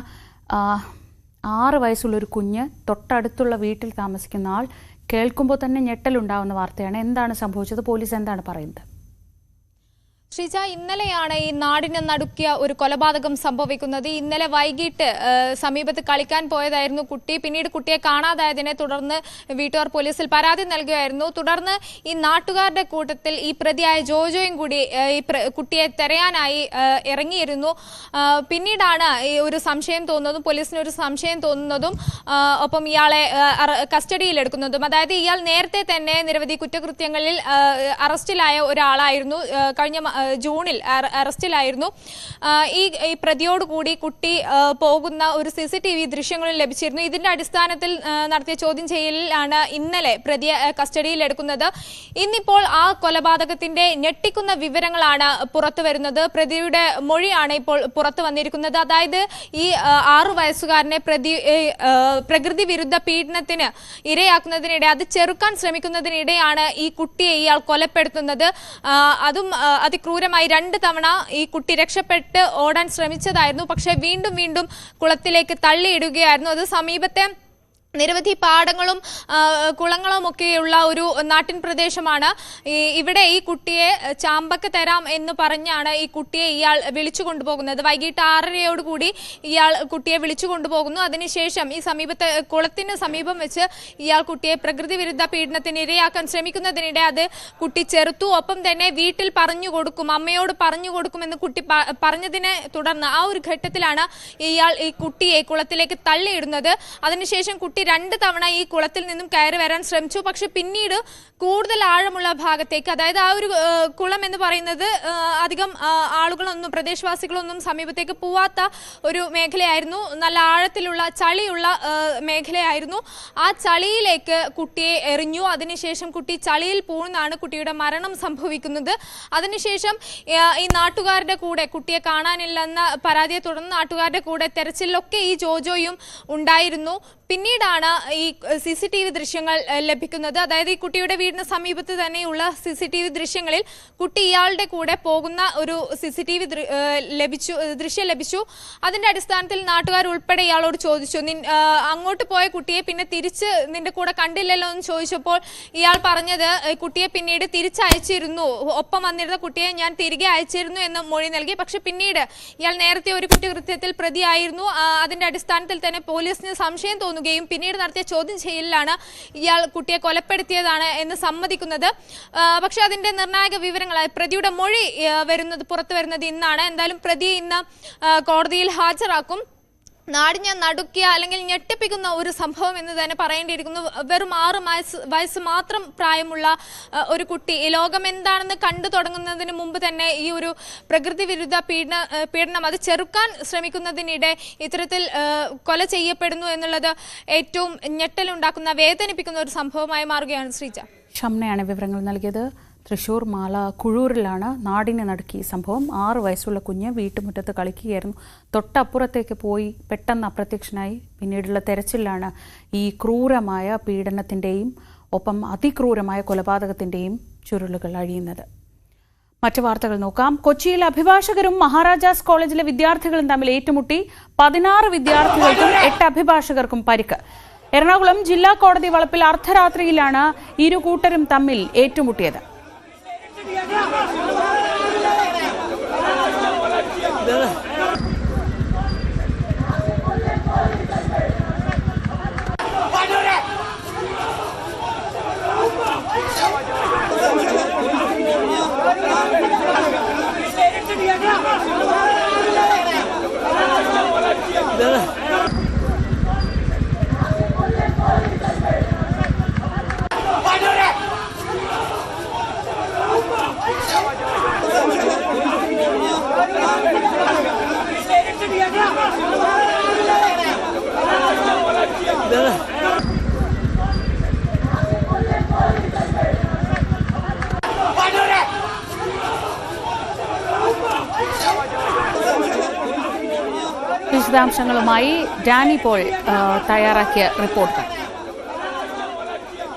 6 വയസ്സുള്ളൊരു കുഞ്ഞ് തൊട്ടടുത്തുള്ള വീട്ടിൽ താമസിക്കുന്ന ആൾ, കേൾക്കുമ്പോൾ തന്നെ ഞെട്ടലുണ്ടാവുന്ന വാർത്തയാണ്. എന്താണ് സംഭവിച്ചത്? പോലീസ് എന്താണ് പറയുന്നത്? ശ്രീജ, ഇന്നലെയാണ് ഈ നാടിനെ നടുക്കിയ ഒരു കൊലപാതകം സംഭവിക്കുന്നത്. ഇന്നലെ വൈകിട്ട് സമീപത്ത് കളിക്കാൻ പോയതായിരുന്നു കുട്ടി. പിന്നീട് കുട്ടിയെ കാണാതായതിനെ തുടർന്ന് വീട്ടുകാർ പോലീസിൽ പരാതി നൽകുകയായിരുന്നു. തുടർന്ന് ഈ നാട്ടുകാരുടെ കൂട്ടത്തിൽ ഈ പ്രതിയായ ജോജോയും കൂടി ഈ കുട്ടിയെ തെരയാനായി ഇറങ്ങിയിരുന്നു. പിന്നീടാണ് ഈ ഒരു സംശയം തോന്നുന്നതും, പോലീസിന് ഒരു സംശയം തോന്നുന്നതും, ഒപ്പം ഇയാളെ കസ്റ്റഡിയിലെടുക്കുന്നതും. അതായത് ഇയാൾ നേരത്തെ തന്നെ നിരവധി കുറ്റകൃത്യങ്ങളിൽ അറസ്റ്റിലായ ഒരാളായിരുന്നു. കഴിഞ്ഞ ജൂണിൽ അറസ്റ്റിലായിരുന്നു. ഈ പ്രതിയോടുകൂടി കുട്ടി പോകുന്ന ഒരു CCTV ദൃശ്യങ്ങളും ലഭിച്ചിരുന്നു. ഇതിന്റെ അടിസ്ഥാനത്തിൽ നടത്തിയ ചോദ്യം ചെയ്യലിലാണ് ഇന്നലെ പ്രതിയെ കസ്റ്റഡിയിലെടുക്കുന്നത്. ഇന്നിപ്പോൾ ആ കൊലപാതകത്തിന്റെ ഞെട്ടിക്കുന്ന വിവരങ്ങളാണ് പുറത്തു വരുന്നത്. പ്രതിയുടെ മൊഴിയാണ് ഇപ്പോൾ പുറത്തു വന്നിരിക്കുന്നത്. അതായത് ഈ 6 വയസ്സുകാരനെ പ്രകൃതി വിരുദ്ധ പീഡനത്തിന് ഇരയാക്കുന്നതിനിടെ, അത് ചെറുക്കാൻ ശ്രമിക്കുന്നതിനിടെയാണ് ഈ കുട്ടിയെ ഇയാൾ കൊലപ്പെടുത്തുന്നത്. അതും ക്രൂരമായി 2 തവണ ഈ കുട്ടി രക്ഷപ്പെട്ട് ഓടാൻ ശ്രമിച്ചതായിരുന്നു. പക്ഷേ വീണ്ടും കുളത്തിലേക്ക് തള്ളിയിടുകയായിരുന്നു. അത് സമീപത്തെ നിരവധി പാടങ്ങളും കുളങ്ങളും ഒക്കെയുള്ള ഒരു നാട്ടിൻ പ്രദേശമാണ്. ഇവിടെ ഈ കുട്ടിയെ ചാമ്പക്ക തരാം എന്ന് പറഞ്ഞാണ് ഈ കുട്ടിയെ ഇയാൾ വിളിച്ചു കൊണ്ടുപോകുന്നത്. വൈകിട്ട് 6:30യോടുകൂടി ഇയാൾ കുട്ടിയെ വിളിച്ചു കൊണ്ടുപോകുന്നു. അതിനുശേഷം ഈ സമീപത്തെ കുളത്തിന് സമീപം വെച്ച് ഇയാൾ കുട്ടിയെ പ്രകൃതി വിരുദ്ധ പീഡനത്തിന് ഇരയാക്കാൻ ശ്രമിക്കുന്നതിനിടെ അത് കുട്ടി ചെറുത്തു. ഒപ്പം തന്നെ വീട്ടിൽ പറഞ്ഞു കൊടുക്കും, അമ്മയോട് പറഞ്ഞു കൊടുക്കുമെന്ന് കുട്ടി പറഞ്ഞതിനെ തുടർന്ന് ആ ഒരു ഘട്ടത്തിലാണ് ഇയാൾ ഈ കുട്ടിയെ കുളത്തിലേക്ക് തള്ളിയിടുന്നത്. അതിനുശേഷം കുട്ടി 2 തവണ ഈ കുളത്തിൽ നിന്നും കയറി വരാൻ ശ്രമിച്ചു. പക്ഷെ പിന്നീട് കൂടുതൽ ആഴമുള്ള ഭാഗത്തേക്ക്, അതായത് ആ ഒരു കുളം എന്ന് പറയുന്നത് അധികം ആളുകളൊന്നും, പ്രദേശവാസികളൊന്നും സമീപത്തേക്ക് പോവാത്ത ഒരു മേഖലയായിരുന്നു. നല്ല ആഴത്തിലുള്ള ചളിയുള്ള മേഖലയായിരുന്നു. ആ ചളിയിലേക്ക് കുട്ടിയെ എറിഞ്ഞു. അതിനുശേഷം കുട്ടി ചളിയിൽ പൂഴ്ന്നാണ് കുട്ടിയുടെ മരണം സംഭവിക്കുന്നത്. അതിനുശേഷം ഈ നാട്ടുകാരുടെ കൂടെ, കുട്ടിയെ കാണാനില്ലെന്ന പരാതിയെ തുടർന്ന് നാട്ടുകാരുടെ കൂടെ തെരച്ചിലൊക്കെ ഈ ജോജോയും ഉണ്ടായിരുന്നു. പിന്നീടാണ് ഈ CCTV ദൃശ്യങ്ങൾ ലഭിക്കുന്നത്. അതായത് ഈ കുട്ടിയുടെ വീടിന് സമീപത്ത് തന്നെയുള്ള CCTV ദൃശ്യങ്ങളിൽ കുട്ടി ഇയാളുടെ കൂടെ പോകുന്ന ഒരു CCTV ദൃശ്യം ലഭിച്ചു. അതിന്റെ അടിസ്ഥാനത്തിൽ നാട്ടുകാർ ഉൾപ്പെടെ ഇയാളോട് ചോദിച്ചു, അങ്ങോട്ട് പോയ കുട്ടിയെ പിന്നെ തിരിച്ച് നിന്റെ കൂടെ കണ്ടില്ലല്ലോ എന്ന് ചോദിച്ചപ്പോൾ ഇയാൾ പറഞ്ഞത് കുട്ടിയെ പിന്നീട് തിരിച്ചയച്ചിരുന്നു, ഒപ്പം വന്നിരുന്ന കുട്ടിയെ ഞാൻ തിരികെ അയച്ചിരുന്നു എന്ന് മൊഴി നൽകി. പക്ഷെ പിന്നീട് ഇയാൾ നേരത്തെ ഒരു കുറ്റകൃത്യത്തിൽ പ്രതിയായിരുന്നു. അതിന്റെ അടിസ്ഥാനത്തിൽ തന്നെ പോലീസിന് സംശയം തോന്നുകയും പിന്നീട് നടത്തിയ ചോദ്യം ചെയ്യലിലാണ് ഇയാൾ കുട്ടിയെ കൊലപ്പെടുത്തിയതാണ് എന്ന് സമ്മതിക്കുന്നത്. പക്ഷെ അതിന്റെ നിർണായക വിവരങ്ങൾ, പ്രതിയുടെ മൊഴി പുറത്തു വരുന്നത് ഇന്നാണ്. എന്തായാലും പ്രതിയെ ഇന്ന് കോടതിയിൽ ഹാജരാക്കും. നാടിനെ നടുക്കിയ അല്ലെങ്കിൽ ഞെട്ടിപ്പിക്കുന്ന ഒരു സംഭവം എന്ന് തന്നെ പറയേണ്ടിയിരിക്കുന്നു. വെറും 6 വയസ്സ് മാത്രം പ്രായമുള്ള ഒരു കുട്ടി ലോകം എന്താണെന്ന് കണ്ടു തുടങ്ങുന്നതിന് മുമ്പ് തന്നെ ഈ ഒരു പ്രകൃതി വിരുദ്ധ പീഡനം അത് ചെറുക്കാൻ ശ്രമിക്കുന്നതിനിടെ ഇത്തരത്തിൽ കൊല ചെയ്യപ്പെടുന്നു എന്നുള്ളത് ഏറ്റവും ഞെട്ടലുണ്ടാക്കുന്ന വേദനിപ്പിക്കുന്ന ഒരു സംഭവമായി മാറുകയാണ്. ശ്രീജ ഷംനയാണ് വിവരങ്ങൾ നൽകിയത്. തൃശൂർ മാല കുഴൂരിലാണ് നാടിനെ നടുക്കി സംഭവം. 6 വയസ്സുള്ള കുഞ്ഞ് വീട്ടുമുറ്റത്ത് കളിക്കുകയായിരുന്നു. തൊട്ടപ്പുറത്തേക്ക് പോയി പെട്ടെന്ന് അപ്രത്യക്ഷനായി. പിന്നീടുള്ള തെരച്ചിലാണ് ഈ ക്രൂരമായ പീഡനത്തിൻ്റെയും ഒപ്പം അതിക്രൂരമായ കൊലപാതകത്തിൻ്റെയും ചുരുളുകൾ അഴിയുന്നത്. മറ്റു വാർത്തകൾ നോക്കാം. കൊച്ചിയിൽ അഭിഭാഷകരും മഹാരാജാസ് കോളേജിലെ വിദ്യാർത്ഥികളും തമ്മിൽ ഏറ്റുമുട്ടി. 16 വിദ്യാർത്ഥികൾക്കും 8 അഭിഭാഷകർക്കും പരിക്ക്. എറണാകുളം ജില്ലാ കോടതി വളപ്പിൽ അർദ്ധരാത്രിയിലാണ് ഇരു കൂട്ടരും തമ്മിൽ ഏറ്റുമുട്ടിയത്. വിശദാംശങ്ങളുമായി ഡാനി പോൾ തയ്യാറാക്കിയ റിപ്പോർട്ട്.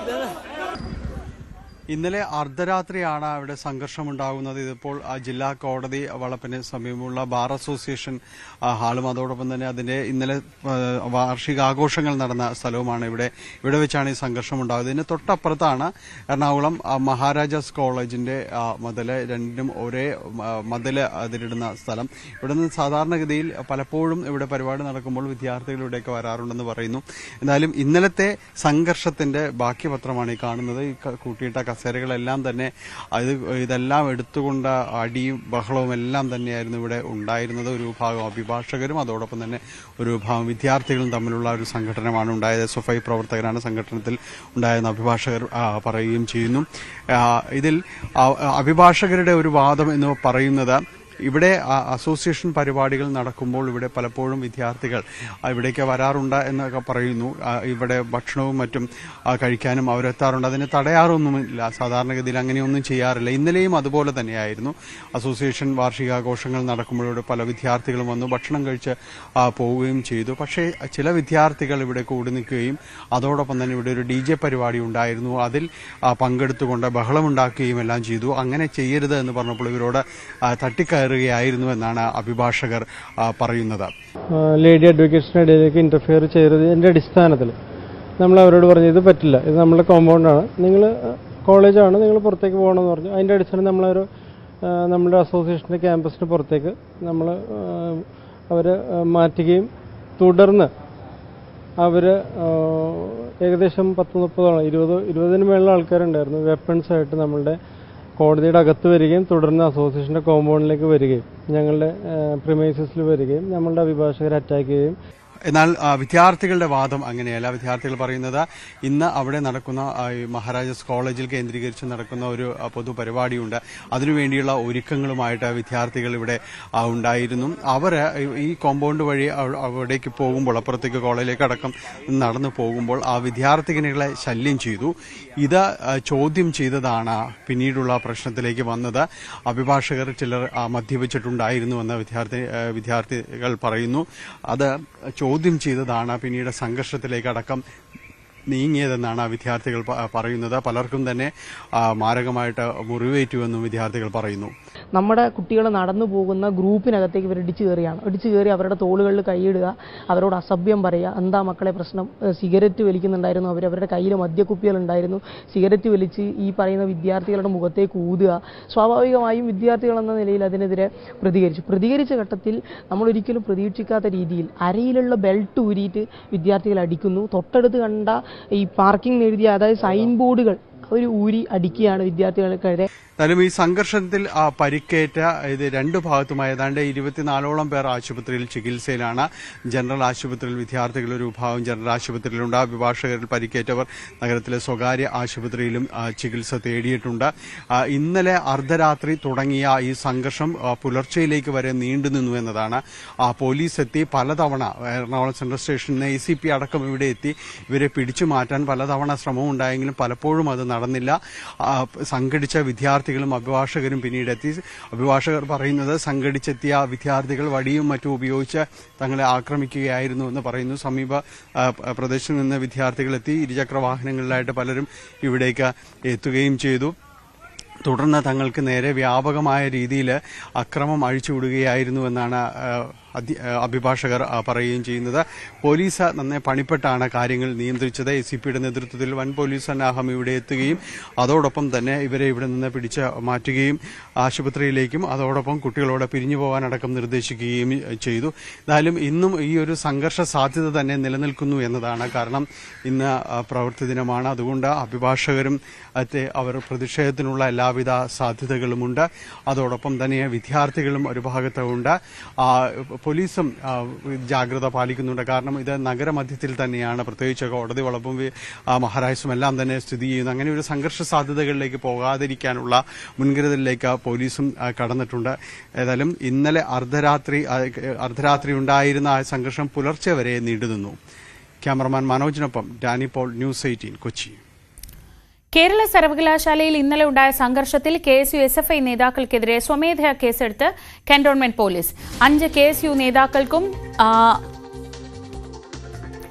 ഇന്നലെ അർദ്ധരാത്രിയാണ് അവിടെ സംഘർഷമുണ്ടാകുന്നത്. ഇതിപ്പോൾ ജില്ലാ കോടതി വളപ്പിന് സമീപമുള്ള ബാർ അസോസിയേഷൻ ഹാളും അതോടൊപ്പം തന്നെ അതിന്റെ ഇന്നലെ വാർഷികാഘോഷങ്ങൾ നടന്ന സ്ഥലവുമാണ്. ഇവിടെ വെച്ചാണ് ഈ സംഘർഷം ഉണ്ടാകുന്നത്. ഇതിന് തൊട്ടപ്പുറത്താണ് എറണാകുളം മഹാരാജാസ് കോളേജിന്റെ മതില്. രണ്ടിനും ഒരേ മതില് അതിരിടുന്ന സ്ഥലം. ഇവിടെ നിന്ന് സാധാരണഗതിയിൽ പലപ്പോഴും ഇവിടെ പരിപാടി നടക്കുമ്പോൾ വിദ്യാർത്ഥികൾ ഇവിടേക്ക് വരാറുണ്ടെന്ന് പറയുന്നു. എന്തായാലും ഇന്നലത്തെ സംഘർഷത്തിന്റെ ബാക്കി പത്രമാണ് ഈ കാണുന്നത്. ഈ കൂട്ടിയിട്ട കസേരകളെല്ലാം തന്നെ ഇതെല്ലാം എടുത്തുകൊണ്ട് അടിയും ബഹളവും എല്ലാം തന്നെയായിരുന്നു ഇവിടെ ഉണ്ടായിരുന്നത്. ഒരു വിഭാഗം അഭിഭാഷകരും അതോടൊപ്പം തന്നെ ഒരു വിഭാഗം വിദ്യാർത്ഥികളും തമ്മിലുള്ള ഒരു സംഘടനമാണ് ഉണ്ടായത്. SFI പ്രവർത്തകരാണ് സംഘടനത്തിൽ ഉണ്ടായെന്ന് അഭിഭാഷകർ പറയുകയും ചെയ്യുന്നു. ഇതിൽ അഭിഭാഷകരുടെ ഒരു വാദം എന്ന് പറയുന്നത് ഇവിടെ അസോസിയേഷൻ പരിപാടികൾ നടക്കുമ്പോൾ ഇവിടെ പലപ്പോഴും വിദ്യാർത്ഥികൾ ഇവിടേക്ക് വരാറുണ്ട് എന്നൊക്കെ പറയുന്നു. ഇവിടെ ഭക്ഷണവും മറ്റും കഴിക്കാനും അവരെത്താറുണ്ട്. അതിനെ തടയാറൊന്നുമില്ല. സാധാരണഗതിയിൽ അങ്ങനെയൊന്നും ചെയ്യാറില്ല. ഇന്നലെയും അതുപോലെ തന്നെയായിരുന്നു. അസോസിയേഷൻ വാർഷികാഘോഷങ്ങൾ നടക്കുമ്പോൾ ഇവിടെ പല വിദ്യാർത്ഥികളും വന്നു ഭക്ഷണം കഴിച്ച് പോവുകയും ചെയ്തു. പക്ഷേ ചില വിദ്യാർത്ഥികൾ ഇവിടെ കൂടി നിൽക്കുകയും അതോടൊപ്പം തന്നെ ഇവിടെ ഒരു DJ പരിപാടി ഉണ്ടായിരുന്നു. അതിൽ പങ്കെടുത്തുകൊണ്ട് ബഹളമുണ്ടാക്കുകയും എല്ലാം ചെയ്തു. അങ്ങനെ ചെയ്യരുത് എന്ന് പറഞ്ഞപ്പോൾ ഇവരോട് തട്ടിക്കയറുകയായിരുന്നു എന്നാണ് അഭിഭാഷകർ പറയുന്നത്. ലേഡി അഡ്വക്കേറ്റ്സിന്റെ ഇടയിലേക്ക് ഇന്റർഫിയർ ചെയ്തതിന്റെ അടിസ്ഥാനത്തിൽ നമ്മൾ അവരോട് പറഞ്ഞു ഇത് പറ്റില്ല, ഇത് നമ്മുടെ കോമ്പൗണ്ടാണ്, നിങ്ങൾ കോളേജാണ്, നിങ്ങൾ പുറത്തേക്ക് പോകണമെന്ന് പറഞ്ഞു. അതിന്റെ അടിസ്ഥാനം നമ്മുടെ അസോസിയേഷന്റെ ക്യാമ്പസിന് പുറത്തേക്ക് അവരെ മാറ്റുകയും തുടർന്ന് അവര് ഏകദേശം 20-30 മേളിൽ ആൾക്കാരുണ്ടായിരുന്നു. വെപ്പൺസ് ആയിട്ട് നമ്മളുടെ കോടതിയുടെ അകത്ത് വരികയും തുടർന്ന് അസോസിയേഷന്റെ കോമ്പൗണ്ടിലേക്ക് വരികയും ഞങ്ങളുടെ പ്രിമൈസസിൽ വരികയും നമ്മളുടെ അഭിഭാഷകരെ അറ്റാക്ക് ചെയ്യുകയും. എന്നാൽ വിദ്യാർത്ഥികളുടെ വാദം അങ്ങനെയല്ല. വിദ്യാർത്ഥികൾ പറയുന്നത് ഇന്ന് അവിടെ നടക്കുന്ന മഹാരാജാസ് കോളേജിൽ കേന്ദ്രീകരിച്ച് നടക്കുന്ന ഒരു പൊതുപരിപാടിയുണ്ട്. അതിനുവേണ്ടിയുള്ള ഒരുക്കങ്ങളുമായിട്ട് വിദ്യാർത്ഥികൾ ഇവിടെ ഉണ്ടായിരുന്നു. അവർ ഈ കോമ്പൗണ്ട് വഴി അവിടേക്ക് പോകുമ്പോൾ അപ്പുറത്തേക്ക് കോളേജിലേക്ക് അടക്കം നടന്നു പോകുമ്പോൾ ആ വിദ്യാർത്ഥികളെ ശല്യം ചെയ്തു. ഇത് ചോദ്യം ചെയ്തതാണ് പിന്നീടുള്ള പ്രശ്നത്തിലേക്ക് വന്നത്. അഭിഭാഷകർ ചിലർ മദ്യപിച്ചിട്ടുണ്ടായിരുന്നുവെന്ന് വിദ്യാർത്ഥികൾ പറയുന്നു. അത് ചോദ്യം ചെയ്തതാണ് പിന്നീട് സംഘർഷത്തിലേക്ക് അടക്കം നീങ്ങിയതെന്നാണ് വിദ്യാർത്ഥികൾ പറയുന്നത്. പലർക്കും തന്നെ മാരകമായിട്ട് മുറിവേറ്റുവെന്നും വിദ്യാർത്ഥികൾ പറയുന്നു. നമ്മുടെ കുട്ടികൾ നടന്നു പോകുന്ന ഗ്രൂപ്പിനകത്തേക്ക് ഇവർ ഇടിച്ചു കയറി അവരുടെ തോളുകളിൽ കൈയിടുക, അവരോട് അസഭ്യം പറയുക. എന്താ മക്കളെ പ്രശ്നം? സിഗരറ്റ് വലിക്കുന്നുണ്ടായിരുന്നു, അവരുടെ കയ്യിൽ മദ്യക്കുപ്പികളുണ്ടായിരുന്നു. സിഗരറ്റ് വലിച്ച് ഈ പറയുന്ന വിദ്യാർത്ഥികളുടെ മുഖത്തേക്ക് ഊതുക. സ്വാഭാവികമായും വിദ്യാർത്ഥികൾ എന്ന നിലയിൽ അതിനെതിരെ പ്രതികരിച്ച ഘട്ടത്തിൽ നമ്മൾ ഒരിക്കലും പ്രതീക്ഷിക്കാത്ത രീതിയിൽ അരയിലുള്ള ബെൽറ്റ് ഊരിയിട്ട് വിദ്യാർത്ഥികൾ അടിക്കുന്നു. തൊട്ടടുത്ത് കണ്ട ഈ പാർക്കിംഗ് എഴുതിയ അതായത് സൈൻ ബോർഡുകൾ അവർ ഊരി അടിക്കുകയാണ് വിദ്യാർത്ഥികൾക്കെതിരെ. എന്തായാലും ഈ സംഘർഷത്തിൽ പരിക്കേറ്റ ഇത് രണ്ടു ഭാഗത്തുമായി ഏതാണ്ട് 24ഓളം പേർ ആശുപത്രിയിൽ ചികിത്സയിലാണ്. ജനറൽ ആശുപത്രിയിൽ വിദ്യാർത്ഥികൾ ഒരു വിഭാഗം ജനറൽ ആശുപത്രിയിലുണ്ട്. അഭിഭാഷകരിൽ പരിക്കേറ്റവർ നഗരത്തിലെ സ്വകാര്യ ആശുപത്രിയിലും ചികിത്സ തേടിയിട്ടുണ്ട്. ഇന്നലെ അർദ്ധരാത്രി തുടങ്ങിയ ഈ സംഘർഷം പുലർച്ചയിലേക്ക് വരെ നീണ്ടുനിന്നു എന്നതാണ്. പോലീസ് എത്തി പലതവണ എറണാകുളം സെൻട്രൽ സ്റ്റേഷനിൽ ACP അടക്കം ഇവിടെ എത്തി ഇവരെ പിടിച്ചു മാറ്റാൻ പലതവണ ശ്രമമുണ്ടായെങ്കിലും പലപ്പോഴും അത് നടന്നില്ല. സംഘടിച്ച വിദ്യാർത്ഥികളും അഭിഭാഷകരും പിന്നീട് എത്തി. അഭിഭാഷകർ പറയുന്നത് സംഘടിച്ചെത്തിയ വിദ്യാർത്ഥികൾ വടിയും മറ്റും ഉപയോഗിച്ച് തങ്ങളെ ആക്രമിക്കുകയായിരുന്നു എന്ന് പറയുന്നു. സമീപ പ്രദേശത്ത് നിന്ന് വിദ്യാർത്ഥികളെത്തി ഇരുചക്ര വാഹനങ്ങളിലായിട്ട് പലരും ഇവിടേക്ക് എത്തുകയും ചെയ്തു. തുടർന്ന് തങ്ങൾക്ക് നേരെ വ്യാപകമായ രീതിയിൽ അക്രമം അഴിച്ചുവിടുകയായിരുന്നുവെന്നാണ് അഭിഭാഷകർ പറയുകയും ചെയ്യുന്നത്. പോലീസ് നന്നേ പണിപ്പെട്ടാണ് കാര്യങ്ങൾ നിയന്ത്രിച്ചത്. ACPയുടെ നേതൃത്വത്തിൽ വൻ പോലീസ് സന്നാഹം ഇവിടെ എത്തുകയും അതോടൊപ്പം തന്നെ ഇവരെ ഇവിടെ നിന്ന് പിടിച്ച് മാറ്റുകയും ആശുപത്രിയിലേക്കും അതോടൊപ്പം കുട്ടികളോട് പിരിഞ്ഞു പോകാനടക്കം നിർദ്ദേശിക്കുകയും ചെയ്തു. എന്നാലും ഇന്നും ഈ ഒരു സംഘർഷ സാധ്യത തന്നെ നിലനിൽക്കുന്നു എന്നതാണ്. കാരണം ഇന്ന് പ്രവൃത്തി ദിനമാണ്. അതുകൊണ്ട് അഭിഭാഷകരും അവർ പ്രതിഷേധത്തിനുള്ള എല്ലാവിധ സാധ്യതകളുമുണ്ട്. അതോടൊപ്പം തന്നെ വിദ്യാർത്ഥികളും ഒരു ഭാഗത്തുണ്ട്. പോലീസും ജാഗ്രത പാലിക്കുന്നുണ്ട്. കാരണം ഇത് നഗരമധ്യത്തിൽ തന്നെയാണ്. പ്രത്യേകിച്ച് കോടതി വളപ്പും മഹാരാജും എല്ലാം തന്നെ സ്ഥിതി ചെയ്യുന്നു. അങ്ങനെ ഒരു സംഘർഷ സാധ്യതകളിലേക്ക് പോകാതിരിക്കാനുള്ള മുൻകരുതലിലേക്ക് പോലീസും കടന്നിട്ടുണ്ട്. ഏതായാലും ഇന്നലെ അർദ്ധരാത്രി ഉണ്ടായിരുന്ന ആ സംഘർഷം പുലർച്ചെ വരെ നീണ്ടുനിന്നു. ക്യാമറമാൻ മനോജിനൊപ്പം ഡാനി പോൾ, ന്യൂസ് 18 കൊച്ചി. കേരള സർവകലാശാലയിൽ ഇന്നലെ ഉണ്ടായ സംഘർഷത്തിൽ KSU SFI നേതാക്കൾക്കെതിരെ സ്വമേധയാ കേസെടുത്ത് കന്റോൺമെന്റ് പോലീസ്. 5 KSU നേതാക്കൾക്കും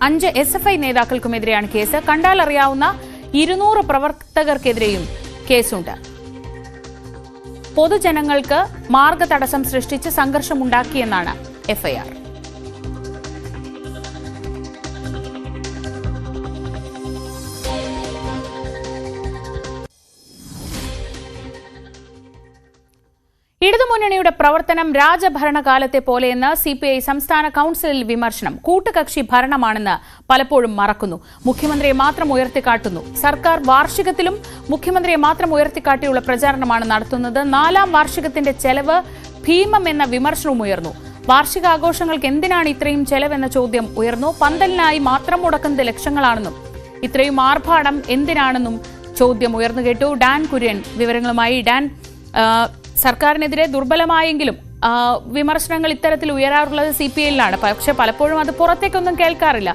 5 SFI നേതാക്കൾക്കുമെതിരെയാണ് കേസ്. കണ്ടാലറിയാവുന്ന 200 പ്രവർത്തകർക്കെതിരെയും കേസുണ്ട്. പൊതുജനങ്ങൾക്ക് മാർഗതടസ്സം സൃഷ്ടിച്ച് സംഘർഷമുണ്ടാക്കിയെന്നാണ് FIR. ഇടതുമുന്നണിയുടെ പ്രവർത്തനം രാജഭരണകാലത്തെ പോലെയെന്ന് CPI സംസ്ഥാന കൌൺസിലിൽ വിമർശനം. കൂട്ടുകക്ഷി ഭരണമാണെന്ന് പലപ്പോഴും മറക്കുന്നു. മുഖ്യമന്ത്രിയെ മാത്രം ഉയർത്തിക്കാട്ടുന്നു. സർക്കാർ വാർഷികത്തിലും മുഖ്യമന്ത്രിയെ മാത്രം ഉയർത്തിക്കാട്ടിയുള്ള പ്രചാരണമാണ് നടത്തുന്നത്. 4ാം വാർഷികത്തിന്റെ ചെലവ് ഭീമം എന്ന വിമർശനവും ഉയർന്നു. വാർഷികാഘോഷങ്ങൾക്ക് എന്തിനാണ് ഇത്രയും ചെലവെന്ന ചോദ്യം ഉയർന്നു. പന്തലിനായി മാത്രം മുടക്കുന്നത് ലക്ഷങ്ങളാണെന്നും ഇത്രയും ആർഭാടം എന്തിനാണെന്നും ചോദ്യം ഉയർന്നു കേട്ടു. ഡാൻ കുര്യൻ വിവരങ്ങളുമായി. ഡാൻ, സർക്കാരിനെതിരെ ദുർബലമായെങ്കിലും വിമർശനങ്ങൾ ഇത്തരത്തിൽ ഉയരാറുള്ളത് CPIയിലാണ്. പക്ഷെ പലപ്പോഴും അത് പുറത്തേക്കൊന്നും കേൾക്കാറില്ല.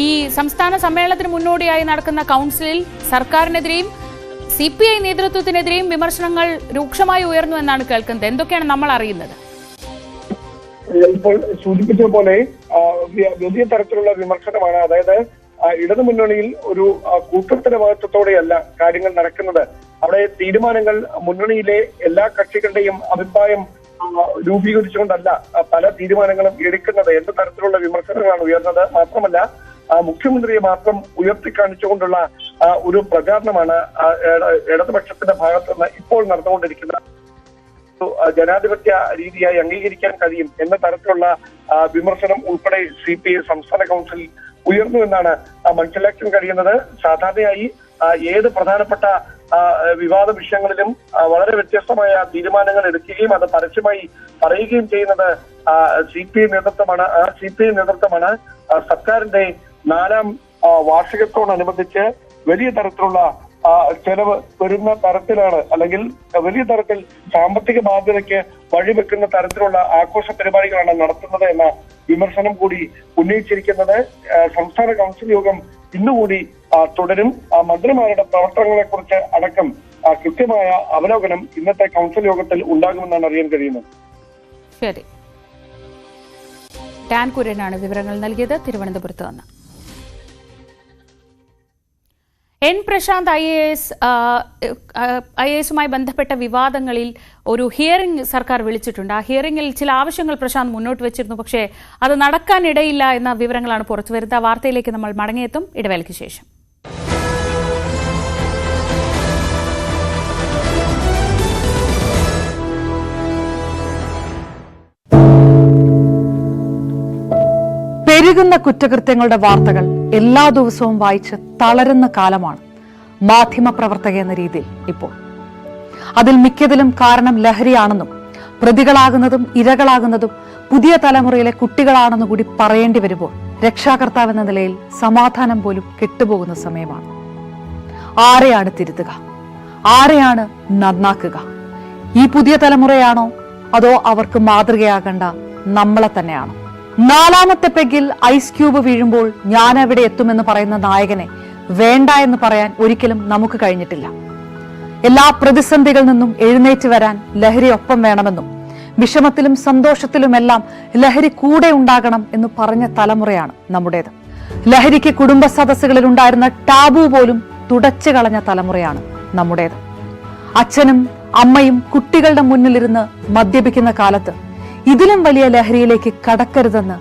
ഈ സംസ്ഥാന സമ്മേളനത്തിന് മുന്നോടിയായി നടക്കുന്ന കൌൺസിലിൽ സർക്കാരിനെതിരെയും CPI നേതൃത്വത്തിനെതിരെയും വിമർശനങ്ങൾ രൂക്ഷമായി ഉയർന്നു എന്നാണ് കേൾക്കുന്നത്. എന്തൊക്കെയാണ് നമ്മൾ അറിയുന്നത്? ഇപ്പോൾ സൂചിപ്പിച്ച പോലെ വലിയ തരത്തിലുള്ള വിമർശനമാണ്. അതായത് ഇടതുമുന്നണിയിൽ ഒരു കൂട്ടത്തരവാദിത്വത്തോടെയല്ല കാര്യങ്ങൾ നടക്കുന്നത്. അവിടെ തീരുമാനങ്ങൾ മുന്നണിയിലെ എല്ലാ കക്ഷികളുടെയും അഭിപ്രായം രൂപീകരിച്ചുകൊണ്ടല്ല പല തീരുമാനങ്ങളും എടുക്കുന്നത് എന്ന തരത്തിലുള്ള വിമർശനങ്ങളാണ് ഉയർന്നത്. മാത്രമല്ല മുഖ്യമന്ത്രിയെ മാത്രം ഉയർത്തിക്കാണിച്ചുകൊണ്ടുള്ള ഒരു പ്രചാരണമാണ് ഇടതുപക്ഷത്തിന്റെ ഭാഗത്തുനിന്ന് ഇപ്പോൾ നടന്നുകൊണ്ടിരിക്കുന്നത്. ജനാധിപത്യ രീതിയായി അംഗീകരിക്കാൻ കഴിയും എന്ന തരത്തിലുള്ള വിമർശനം ഉൾപ്പെടെ CPI സംസ്ഥാന കൌൺസിൽ ഉയർന്നു എന്നാണ് മനസ്സിലാക്കാൻ കഴിയുന്നത്. സാധാരണയായി ഏത് പ്രധാനപ്പെട്ട വിവാദ വിഷയങ്ങളിലും വളരെ വ്യത്യസ്തമായ തീരുമാനങ്ങൾ എടുക്കുകയും അത് പരസ്യമായി പറയുകയും ചെയ്യുന്നത് CPI നേതൃത്വമാണ്. ആ CPI നേതൃത്വമാണ് സർക്കാരിന്റെ 4ാം വാർഷികത്തോടനുബന്ധിച്ച് വലിയ തരത്തിലുള്ള ചെലവ് വരുന്ന തരത്തിലാണ്, അല്ലെങ്കിൽ വലിയ തരത്തിൽ സാമ്പത്തിക ബാധ്യതയ്ക്ക് വഴിവെക്കുന്ന തരത്തിലുള്ള ആഘോഷ പരിപാടികളാണ് നടത്തുന്നത് എന്ന വിമർശനം കൂടി ഉന്നയിച്ചിരിക്കുന്നത്. സംസ്ഥാന കൌൺസിൽ യോഗം ഇന്നുകൂടി തുടരും. മന്ത്രിമാരുടെ പ്രവർത്തനങ്ങളെ കുറിച്ച് അടക്കം കൃത്യമായ അവലോകനം ഇന്നത്തെ കൌൺസിൽ യോഗത്തിൽ ഉണ്ടാകുമെന്നാണ് അറിയാൻ കഴിയുന്നത്. ശരി, ഡാൻ കുര്യനാണ് വിവരങ്ങൾ നൽകിയത് തിരുവനന്തപുരത്ത് നിന്ന്. N. പ്രശാന്ത് IAS ബന്ധപ്പെട്ട വിവാദങ്ങളിൽ ഒരു ഹിയറിംഗ് സർക്കാർ വിളിച്ചിട്ടുണ്ട്. ആ ഹിയറിംഗിൽ ചില ആവശ്യങ്ങൾ പ്രശാന്ത് മുന്നോട്ട് വെച്ചിരുന്നു. പക്ഷേ അത് നടക്കാനിടയില്ല എന്ന വിവരങ്ങളാണ് പുറത്തുവരുന്നത്. വാർത്തയിലേക്ക് നമ്മൾ മടങ്ങിയെത്തും ഇടവേളയ്ക്ക് ശേഷം. പെരുകുന്ന കുറ്റകൃത്യങ്ങളുടെ വാർത്തകൾ എല്ലാ ദിവസവും വായിച്ച് തളരുന്ന കാലമാണ് മാധ്യമപ്രവർത്തക എന്ന രീതിയിൽ ഇപ്പോൾ. അതിൽ മിക്കതിലും കാരണം ലഹരിയാണെന്നും പ്രതികളാകുന്നതും ഇരകളാകുന്നതും പുതിയ തലമുറയിലെ കുട്ടികളാണെന്ന് കൂടി പറയേണ്ടി വരുമ്പോൾ രക്ഷാകർത്താവെന്ന നിലയിൽ സമാധാനം പോലും കെട്ടുപോകുന്ന സമയമാണ്. ആരെയാണ് തിരുത്തുക? ആരെയാണ് നന്നാക്കുക? ഈ പുതിയ തലമുറയാണോ അതോ അവർക്ക് മാതൃകയാകേണ്ട നമ്മളെ തന്നെയാണോ? 4ാമത്തെ പെഗ്ഗിൽ ഐസ് ക്യൂബ് വീഴുമ്പോൾ ഞാൻ എവിടെ എത്തുമെന്ന് പറയുന്ന നായകനെ വേണ്ട എന്ന് പറയാൻ ഒരിക്കലും നമുക്ക് കഴിഞ്ഞിട്ടില്ല. എല്ലാ പ്രതിസന്ധികളിൽ നിന്നും എഴുന്നേറ്റ് വരാൻ ലഹരി ഒപ്പം വേണമെന്നും വിഷമത്തിലും സന്തോഷത്തിലുമെല്ലാം ലഹരി കൂടെ ഉണ്ടാകണം എന്ന് പറഞ്ഞ തലമുറയാണ് നമ്മുടേത്. ലഹരിക്ക് കുടുംബ സദസ്സുകളിൽ ഉണ്ടായിരുന്ന ടാബു പോലും തുടച്ചു കളഞ്ഞ തലമുറയാണ് നമ്മുടേത്. അച്ഛനും അമ്മയും കുട്ടികളുടെ മുന്നിലിരുന്ന് മദ്യപിക്കുന്ന കാലത്ത് ഇതിലും വലിയ ലഹരിയിലേക്ക് കടക്കരുതെന്ന്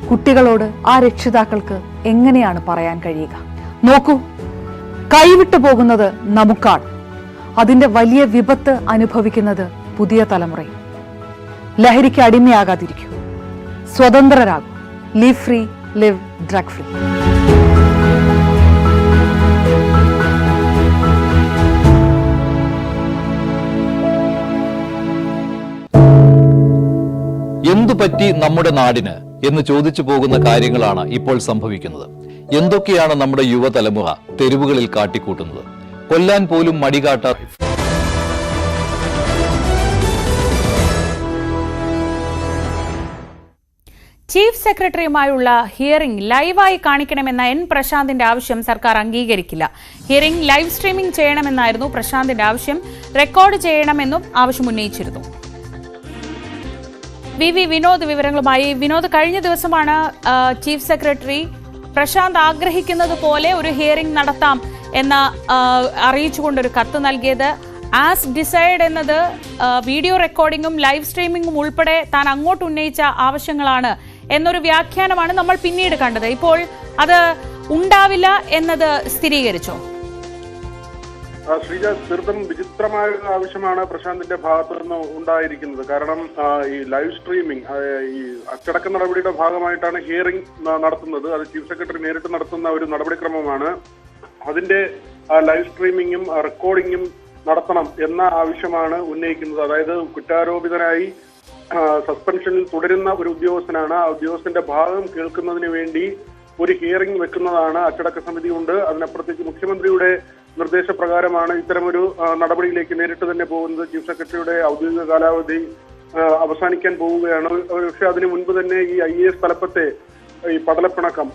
കുട്ടികളോട് ആ രക്ഷിതാക്കൾക്ക് എങ്ങനെയാണ് പറയാൻ കഴിയുക? നോക്കൂ, കൈവിട്ടു പോകുന്നത് നമുക്കാണ്. അതിന്റെ വലിയ വിപത്ത് അനുഭവിക്കുന്നത് പുതിയ തലമുറയും. ലഹരിക്ക് അടിമയാകാതിരിക്കൂ, സ്വതന്ത്രരാകും. Live free, live drug free. എന്തുപറ്റി നമ്മുടെ നാടിന് എന്ന് ചോദിച്ചു പോകുന്ന കാര്യങ്ങളാണ് ഇപ്പോൾ സംഭവിക്കുന്നത്. എന്തൊക്കെയാണ് നമ്മുടെ യുവതലമുറ തെരുവുകളിൽ കാട്ടിക്കൂട്ടുന്നത്? കൊല്ലാൻ പോലും മടികാട്ടാ ചീഫ് സെക്രട്ടറിയുമായുള്ള ഹിയറിംഗ് ലൈവായി കാണിക്കണമെന്ന എൻ പ്രശാന്തിന്റെ ആവശ്യം സർക്കാർ അംഗീകരിക്കില്ല. ഹിയറിംഗ് ലൈവ് സ്ട്രീമിംഗ് ചെയ്യണമെന്നായിരുന്നു പ്രശാന്തിന്റെ ആവശ്യം. റെക്കോർഡ് ചെയ്യണമെന്നും ആവശ്യം ഉന്നയിച്ചിരുന്നു. വി വിനോദ് വിവരങ്ങളുമായി. വിനോദ്, കഴിഞ്ഞ ദിവസമാണ് ചീഫ് സെക്രട്ടറി പ്രശാന്ത് ആഗ്രഹിക്കുന്നത് പോലെ ഒരു ഹിയറിംഗ് നടത്താം എന്ന് അറിയിച്ചുകൊണ്ടൊരു കത്ത് നൽകിയത്. ആസ് ഡിസൈഡ് എന്നത് വീഡിയോ റെക്കോർഡിംഗും ലൈവ് സ്ട്രീമിംഗും ഉൾപ്പെടെ താൻ അങ്ങോട്ട് ഉന്നയിച്ച ആവശ്യങ്ങളാണ് എന്നൊരു വ്യാഖ്യാനമാണ് നമ്മൾ പിന്നീട് കണ്ടത്. ഇപ്പോൾ അത് ഉണ്ടാവില്ല എന്നത് സ്ഥിരീകരിച്ചോ? ശ്രീജ, തീർത്തും വിചിത്രമായ ഒരു ആവശ്യമാണ് പ്രശാന്തിന്റെ ഭാഗത്തു നിന്ന് ഉണ്ടായിരിക്കുന്നത്. കാരണം ഈ ലൈവ് സ്ട്രീമിംഗ്, ഈ അച്ചടക്ക നടപടിയുടെ ഭാഗമായിട്ടാണ് ഹിയറിംഗ് നടത്തുന്നത്. അത് ചീഫ് സെക്രട്ടറി നേരിട്ട് നടത്തുന്ന ഒരു നടപടിക്രമമാണ്. അതിന്റെ ലൈവ് സ്ട്രീമിംഗും റെക്കോർഡിംഗും നടത്തണം എന്ന ആവശ്യമാണ് ഉന്നയിക്കുന്നത്. അതായത് കുറ്റാരോപിതനായി സസ്പെൻഷനിൽ തുടരുന്ന ഒരു ഉദ്യോഗസ്ഥനാണ്. ആ ഉദ്യോഗസ്ഥന്റെ ഭാഗം കേൾക്കുന്നതിന് വേണ്ടി ഒരു ഹിയറിംഗ് വെക്കുന്നതാണ് അച്ചടക്ക സമിതി ഉണ്ട്. അതിനപ്പുറത്തേക്ക് മുഖ്യമന്ത്രിയുടെ നിർദ്ദേശപ്രകാരമാണ് ഇത്തരമൊരു നടപടിയിലേക്ക് നേരിട്ട് തന്നെ പോകുന്നത്. ചീഫ് സെക്രട്ടറിയുടെ ഔദ്യോഗിക കാലാവധി അവസാനിക്കാൻ പോവുകയാണ്. പക്ഷെ അതിനു മുൻപ് തന്നെ ഈ IAS തലപ്പത്തെ ഈ പടലപ്പിണക്കം,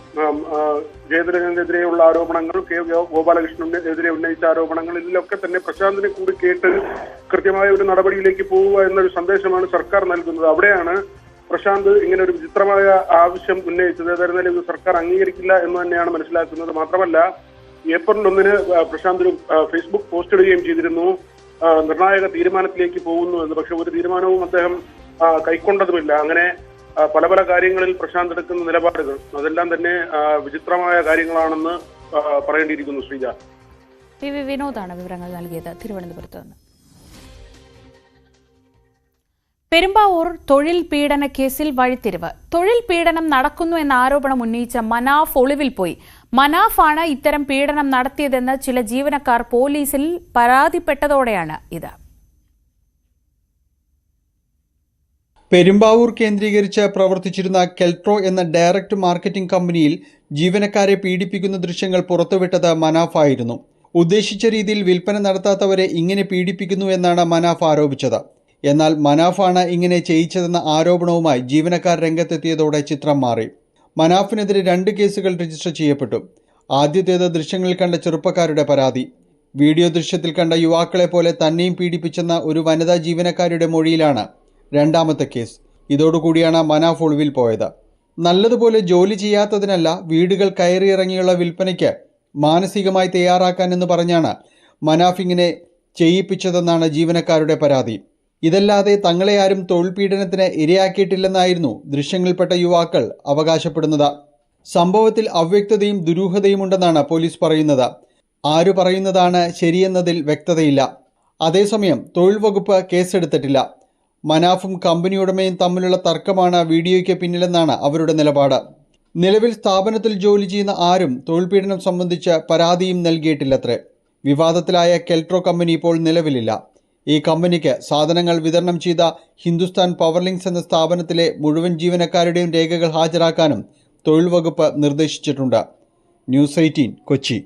ജയതിലകനെതിരെയുള്ള ആരോപണങ്ങൾ, കെ ഗോപാലകൃഷ്ണനെതിരെ ഉന്നയിച്ച ആരോപണങ്ങൾ, ഇതിലൊക്കെ തന്നെ പ്രശാന്തിനെ കൂടി കേട്ട് കൃത്യമായ ഒരു നടപടിയിലേക്ക് പോവുക എന്നൊരു സന്ദേശമാണ് സർക്കാർ നൽകുന്നത്. അവിടെയാണ് പ്രശാന്ത് ഇങ്ങനെ ഒരു വിചിത്രമായ ആവശ്യം ഉന്നയിച്ചത്. ഏതായിരുന്നാലും ഇത് സർക്കാർ അംഗീകരിക്കില്ല എന്ന് തന്നെയാണ് മനസ്സിലാക്കുന്നത്. മാത്രമല്ല, ഏപ്രിൽ 1 പ്രശാന്ത് ഒരു ഫേസ്ബുക്ക് പോസ്റ്റ് ഇടുകയും ചെയ്തിരുന്നു, നിർണായക തീരുമാനത്തിലേക്ക് പോകുന്നു എന്ന്. പക്ഷെ ഒരു തീരുമാനവും അദ്ദേഹം കൈക്കൊണ്ടതുമില്ല. അങ്ങനെ പല പല കാര്യങ്ങളിൽ പ്രശാന്ത് എടുക്കുന്ന നിലപാടുകൾ അതെല്ലാം തന്നെ വിചിത്രമായ കാര്യങ്ങളാണെന്ന് പറയേണ്ടിയിരിക്കുന്നു. ശ്രീജ, വിനോദാണ് വിവരങ്ങൾ നൽകിയത് തിരുവനന്തപുരത്ത് നിന്ന്. പെരുമ്പാവൂർ തൊഴിൽ പീഡന കേസിൽ വഴിത്തിരിവ്. തൊഴിൽ പീഡനം നടക്കുന്നു എന്ന ആരോപണം ഉന്നയിച്ച മനാഫ് ഒളിവിൽ പോയി. മനാഫാണ് ഇത്തരം പീഡനം നടത്തിയതെന്ന് ചില ജീവനക്കാർ പോലീസിൽ പരാതിപ്പെട്ടതോടെയാണ് ഇത്. പെരുമ്പാവൂർ കേന്ദ്രീകരിച്ച് പ്രവർത്തിച്ചിരുന്ന കെൽട്രോ എന്ന ഡയറക്ട് മാർക്കറ്റിംഗ് കമ്പനിയിൽ ജീവനക്കാരെ പീഡിപ്പിക്കുന്ന ദൃശ്യങ്ങൾ പുറത്തുവിട്ടത് മനാഫായിരുന്നു. ഉദ്ദേശിച്ച രീതിയിൽ വിൽപ്പന നടത്താത്തവരെ ഇങ്ങനെ പീഡിപ്പിക്കുന്നു എന്നാണ് മനാഫ് ആരോപിച്ചത്. എന്നാൽ മനാഫാണ് ഇങ്ങനെ ചെയ്യിച്ചതെന്ന ആരോപണവുമായി ജീവനക്കാർ രംഗത്തെത്തിയതോടെ ചിത്രം മാറി. മനാഫിനെതിരെ 2 കേസുകൾ രജിസ്റ്റർ ചെയ്യപ്പെട്ടു. ആദ്യത്തേത് ദൃശ്യങ്ങളിൽ കണ്ട ചെറുപ്പക്കാരുടെ പരാതി. വീഡിയോ ദൃശ്യത്തിൽ കണ്ട യുവാക്കളെ പോലെ തന്നെയും പീഡിപ്പിച്ചെന്ന ഒരു വനിതാ ജീവനക്കാരുടെ മൊഴിയിലാണ് രണ്ടാമത്തെ കേസ്. ഇതോടുകൂടിയാണ് മനാഫ് ഒളിവിൽ പോയത്. നല്ലതുപോലെ ജോലി ചെയ്യാത്തതിനല്ല, വീടുകൾ കയറിയിറങ്ങിയുള്ള വിൽപ്പനയ്ക്ക് മാനസികമായി തയ്യാറാക്കാൻ എന്ന് പറഞ്ഞാണ് മനാഫ് ഇങ്ങനെ ചെയ്യിപ്പിച്ചതെന്നാണ് ജീവനക്കാരുടെ പരാതി. ഇതല്ലാതെ തങ്ങളെ ആരും തൊഴിൽ പീഡനത്തിന് ഇരയാക്കിയിട്ടില്ലെന്നായിരുന്നു ദൃശ്യങ്ങളിൽപ്പെട്ട യുവാക്കൾ അവകാശപ്പെടുന്നത്. സംഭവത്തിൽ അവ്യക്തതയും ദുരൂഹതയും ഉണ്ടെന്നാണ് പോലീസ് പറയുന്നത്. ആരു പറയുന്നതാണ് ശരിയെന്നതിൽ വ്യക്തതയില്ല. അതേസമയം തൊഴിൽ വകുപ്പ് കേസെടുത്തിട്ടില്ല. മനാഫും കമ്പനി ഉടമയും തമ്മിലുള്ള തർക്കമാണ് വീഡിയോയ്ക്ക് പിന്നിലെന്നാണ് അവരുടെ നിലപാട്. നിലവിൽ സ്ഥാപനത്തിൽ ജോലി ചെയ്യുന്ന ആരും തൊഴിൽ പീഡനം സംബന്ധിച്ച് പരാതിയും നൽകിയിട്ടില്ലത്രേ. വിവാദത്തിലായ കെൽട്രോ കമ്പനി ഇപ്പോൾ നിലവിലില്ല. ഈ കമ്പനിക്ക് സാധനങ്ങൾ വിതരണം ചെയ്ത ഹിന്ദുസ്ഥാൻ പവർ ലിങ്ക്സ് എന്ന സ്ഥാപനത്തിലെ മുഴുവൻ ജീവനക്കാരുടെയും രേഖകൾ ഹാജരാക്കാനും തൊഴിൽ വകുപ്പ് നിർദ്ദേശിച്ചിട്ടുണ്ട്. ന്യൂസ് 18 കൊച്ചി.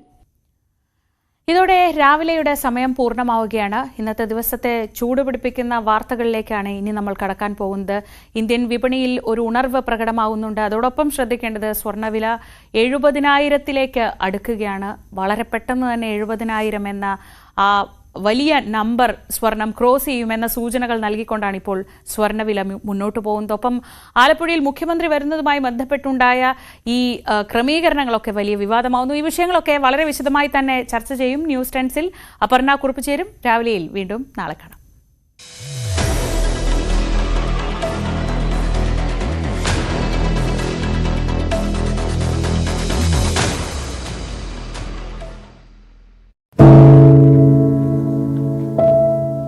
ഇതോടെ രാവിലെയുടെ സമയം പൂർണ്ണമാവുകയാണ്. ഇന്നത്തെ ദിവസത്തെ ചൂടുപിടിപ്പിക്കുന്ന വാർത്തകളിലേക്കാണ് ഇനി നമ്മൾ കടക്കാൻ പോകുന്നത്. ഇന്ത്യൻ വിപണിയിൽ ഒരു ഉണർവ് പ്രകടമാവുന്നുണ്ട്. അതോടൊപ്പം ശ്രദ്ധിക്കേണ്ടത് സ്വർണ്ണവില 70,000-ലേക്ക് അടുക്കുകയാണ്. വളരെ പെട്ടെന്ന് തന്നെ 70,000 എന്ന ആ വലിയ നമ്പർ സ്വർണം ക്രോസ് ചെയ്യുമെന്ന സൂചനകൾ നൽകിക്കൊണ്ടാണ് ഇപ്പോൾ സ്വർണ്ണവില മുന്നോട്ട് പോകുന്നത്. ഒപ്പം ആലപ്പുഴയിൽ മുഖ്യമന്ത്രി വരുന്നതുമായി ബന്ധപ്പെട്ടുണ്ടായ ഈ ക്രമീകരണങ്ങളൊക്കെ വലിയ വിവാദമാവുന്നു. ഈ വിഷയങ്ങളൊക്കെ വളരെ വിശദമായി തന്നെ ചർച്ച ചെയ്യും. ന്യൂസ് 10-ൽ അപർണ കുറുപ്പ് ചേരും. രാവിലെയിൽ വീണ്ടും നാളെ കാണാം.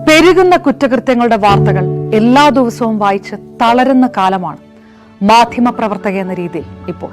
പെരുകുന്ന കുറ്റകൃത്യങ്ങളുടെ വാർത്തകൾ എല്ലാ ദിവസവും വായിച്ച് തളരുന്ന കാലമാണ്. മാധ്യമപ്രവർത്തക എന്ന രീതിയിൽ ഇപ്പോൾ